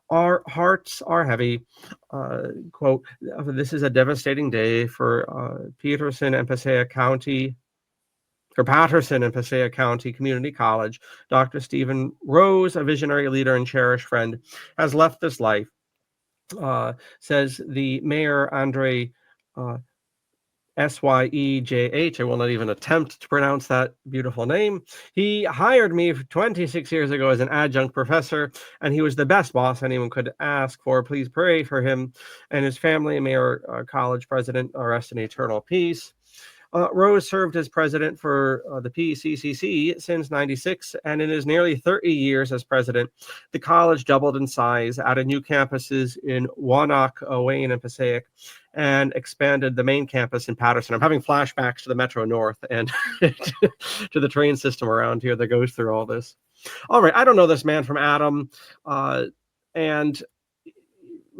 Our hearts are heavy. Quote, this is a devastating day for Patterson and Passaic County Community College. Dr. Stephen Rose, a visionary leader and cherished friend, has left this life, says the mayor, Andre Syejh. I will not even attempt to pronounce that beautiful name. He hired me 26 years ago as an adjunct professor, and he was the best boss anyone could ask for. Please pray for him and his family. May our college president rest in eternal peace. Rose served as president for the PCCC since '96, and in his nearly 30 years as president, the college doubled in size, added new campuses in Warnock, Wayne, and Passaic, and expanded the main campus in Patterson. I'm having flashbacks to the Metro North and to the train system around here that goes through all this. All right, I don't know this man from Adam, and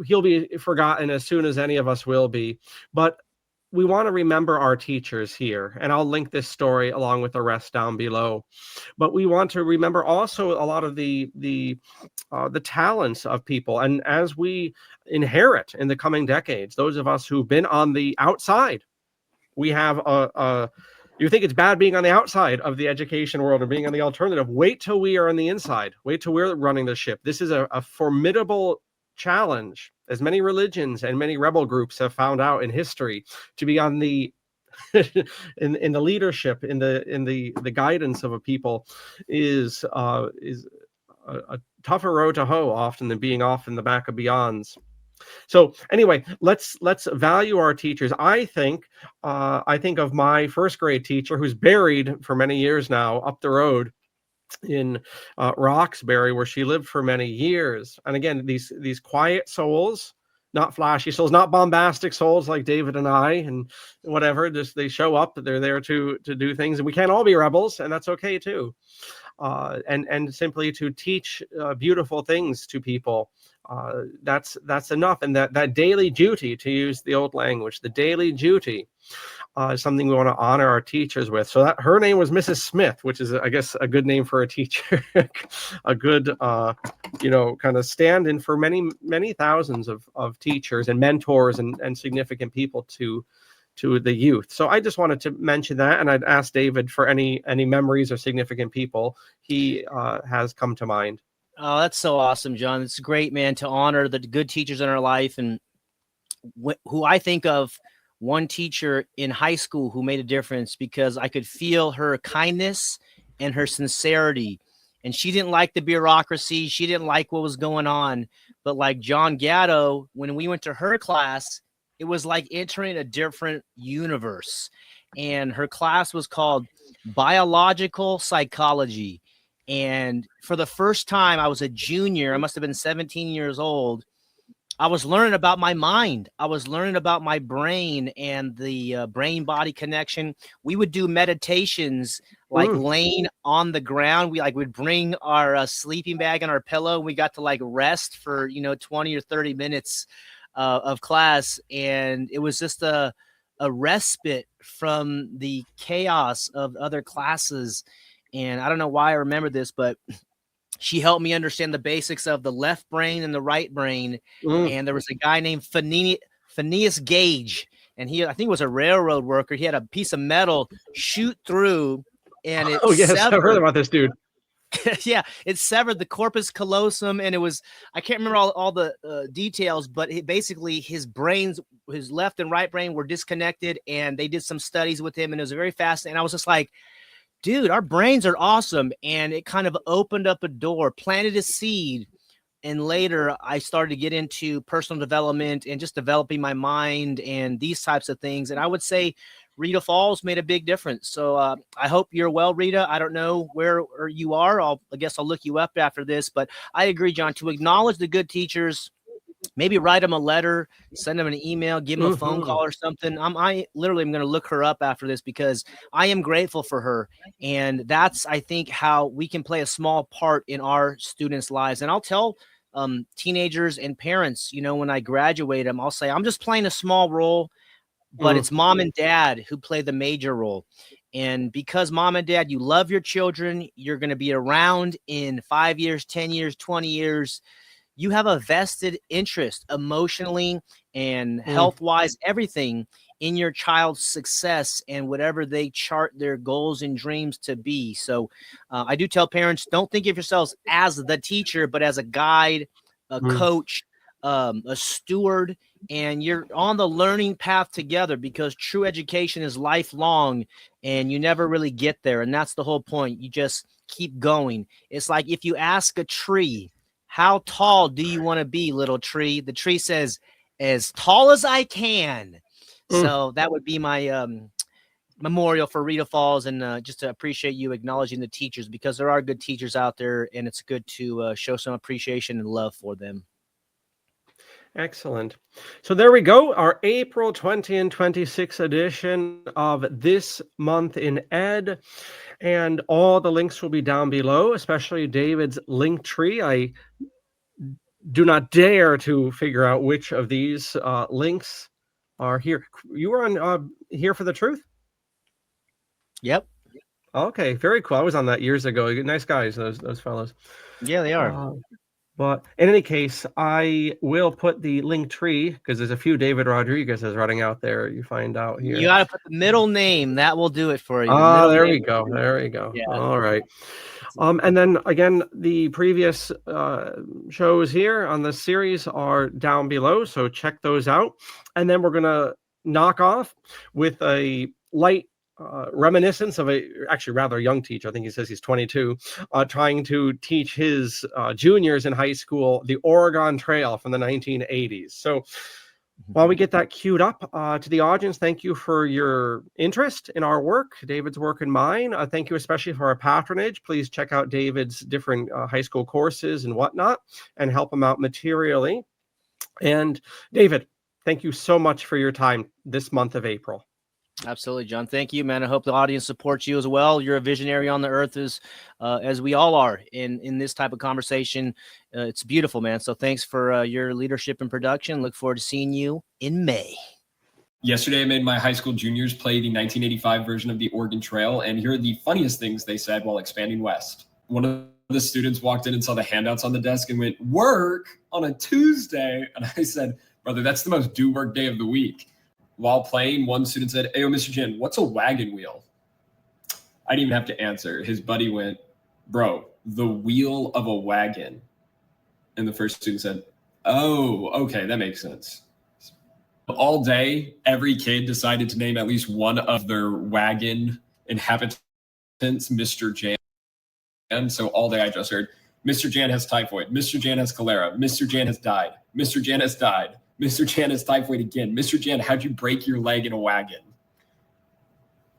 he'll be forgotten as soon as any of us will be, but we want to remember our teachers here, and I'll link this story along with the rest down below. But we want to remember also a lot of the talents of people, and as we inherit in the coming decades, those of us who've been on the outside, we have you think it's bad being on the outside of the education world or being on the alternative. Wait till we are on the inside. Wait till we're running the ship. This is a formidable challenge, as many religions and many rebel groups have found out in history, to be on the in the leadership, in the guidance of a people is a tougher road to hoe often than being off in the back of Beyonds. So anyway, let's value our teachers. I think of my first grade teacher, who's buried for many years now up the road in Roxbury, where she lived for many years. And again, these quiet souls, not flashy souls, not bombastic souls like David and I and whatever. Just they show up, they're there to do things, and we can't all be rebels, and that's okay too. And simply to teach beautiful things to people. That's enough. And that daily duty, to use the old language, the daily duty is something we want to honor our teachers with. So that her name was Mrs. Smith, which is, I guess, a good name for a teacher, a good, kind of stand-in for many, many thousands of teachers and mentors and significant people to the youth. So I just wanted to mention that, and I'd ask David for any memories or significant people he has come to mind. Oh, that's so awesome, John. It's great, man, to honor the good teachers in our life. And who I think of, one teacher in high school who made a difference, because I could feel her kindness and her sincerity. And she didn't like the bureaucracy. She didn't like what was going on. But like John Gatto, when we went to her class, it was like entering a different universe. And her class was called Biological Psychology. And for the first time, I was a junior. I must have been 17 years old. I was learning about my mind. I was learning about my brain and the brain-body connection. We would do meditations like laying on the ground. We would bring our sleeping bag and our pillow. And we got to like rest for 20 or 30 minutes of class, and it was just a respite from the chaos of other classes. And I don't know why I remember this, but she helped me understand the basics of the left brain and the right brain. And there was a guy named Phineas Gage, and I think was a railroad worker. He had a piece of metal shoot through, and it yes, severed. I've heard about this dude. Yeah, it severed the corpus callosum, and it was, I can't remember all the details, but basically his left and right brain were disconnected, and they did some studies with him, and it was very fascinating. And I was just like, dude, our brains are awesome. And it kind of opened up a door, planted a seed. And later I started to get into personal development and just developing my mind and these types of things. And I would say Rita Falls made a big difference. So I hope you're well, Rita. I don't know where you are. I guess I'll look you up after this. But I agree, John, to acknowledge the good teachers, maybe write them a letter, send them an email, give them a phone call or something. I literally am going to look her up after this, because I am grateful for her. And that's, I think, how we can play a small part in our students' lives. And I'll tell teenagers and parents, when I graduate them, I'll say, I'm just playing a small role, but it's mom and dad who play the major role. And because mom and dad, you love your children, you're going to be around in 5 years, 10 years, 20 years. You have a vested interest emotionally and health-wise, everything in your child's success and whatever they chart their goals and dreams to be. So I do tell parents, don't think of yourselves as the teacher, but as a guide, a coach, a steward, and you're on the learning path together, because true education is lifelong and you never really get there. And that's the whole point. You just keep going. It's like if you ask a tree, how tall do you want to be, little tree? The tree says, as tall as I can. So that would be my memorial for Rita Falls, and just to appreciate you acknowledging the teachers, because there are good teachers out there, and it's good to show some appreciation and love for them. Excellent. So there we go, our April 20 and 26 edition of This Month in Ed. And all the links will be down below, especially David's link tree. I do not dare to figure out which of these links are here. You were on Here for the Truth? Yep. Okay, very cool. I was on that years ago. Nice guys, those fellows. Yeah, they are. But in any case, I will put the link tree, because there's a few David Rodriguez is running out there. You find out here. You got to put the middle name. That will do it for you. There we go. There we go. Yeah. All right. And then again, the previous shows here on this series are down below, so check those out. And then we're going to knock off with a light reminiscence of actually rather young teacher. I think he says he's 22, trying to teach his juniors in high school the Oregon Trail from the 1980s. So while we get that queued up, to the audience, thank you for your interest in our work, David's work and mine. Thank you especially for our patronage. Please check out David's different high school courses and whatnot and help him out materially. And David, thank you so much for your time this month of April. Absolutely, John. Thank you, man. I hope the audience supports you as well. You're a visionary on the earth, as we all are in this type of conversation. It's beautiful, man. So thanks for your leadership and production. Look forward to seeing you in May. Yesterday, I made my high school juniors play the 1985 version of the Oregon Trail, and here are the funniest things they said while expanding west. One of the students walked in and saw the handouts on the desk and went, "Work on a Tuesday?" And I said, "Brother, that's the most due work day of the week." While playing, one student said, "Hey, Mr. Jen, what's a wagon wheel?" I didn't even have to answer. His buddy went, "Bro, the wheel of a wagon." And the first student said, "Oh, okay, that makes sense." All day, every kid decided to name at least one of their wagon inhabitants Mr. Jan. So all day I just heard, "Mr. Jan has typhoid. Mr. Jan has cholera. Mr. Jan has died. Mr. Jan has died. Mr. Jan has typhoid again. Mr. Jan, how'd you break your leg in a wagon?"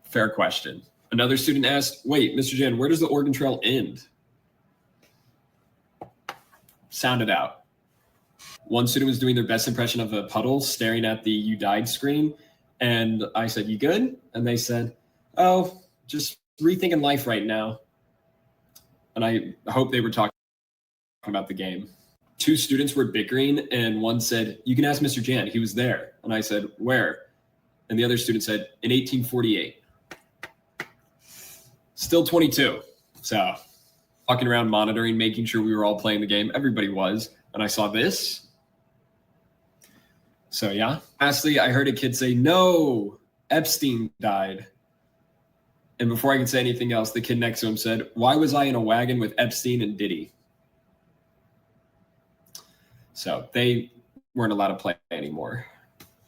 Fair question. Another student asked, "Wait, Mr. Jan, where does the Oregon Trail end?" Sound it out. One student was doing their best impression of a puddle, staring at the "you died" screen. And I said, "You good?" And they said, "Oh, just rethinking life right now." And I hope they were talking about the game. Two students were bickering, and one said, "You can ask Mr. Jan, he was there." And I said, "Where?" And the other student said, "In 1848. Still 22. So walking around monitoring, making sure we were all playing the game. Everybody was. And I saw this. So yeah. Lastly, I heard a kid say, "No, Epstein died." And before I could say anything else, the kid next to him said, "Why was I in a wagon with Epstein and Diddy?" So they weren't allowed to play anymore.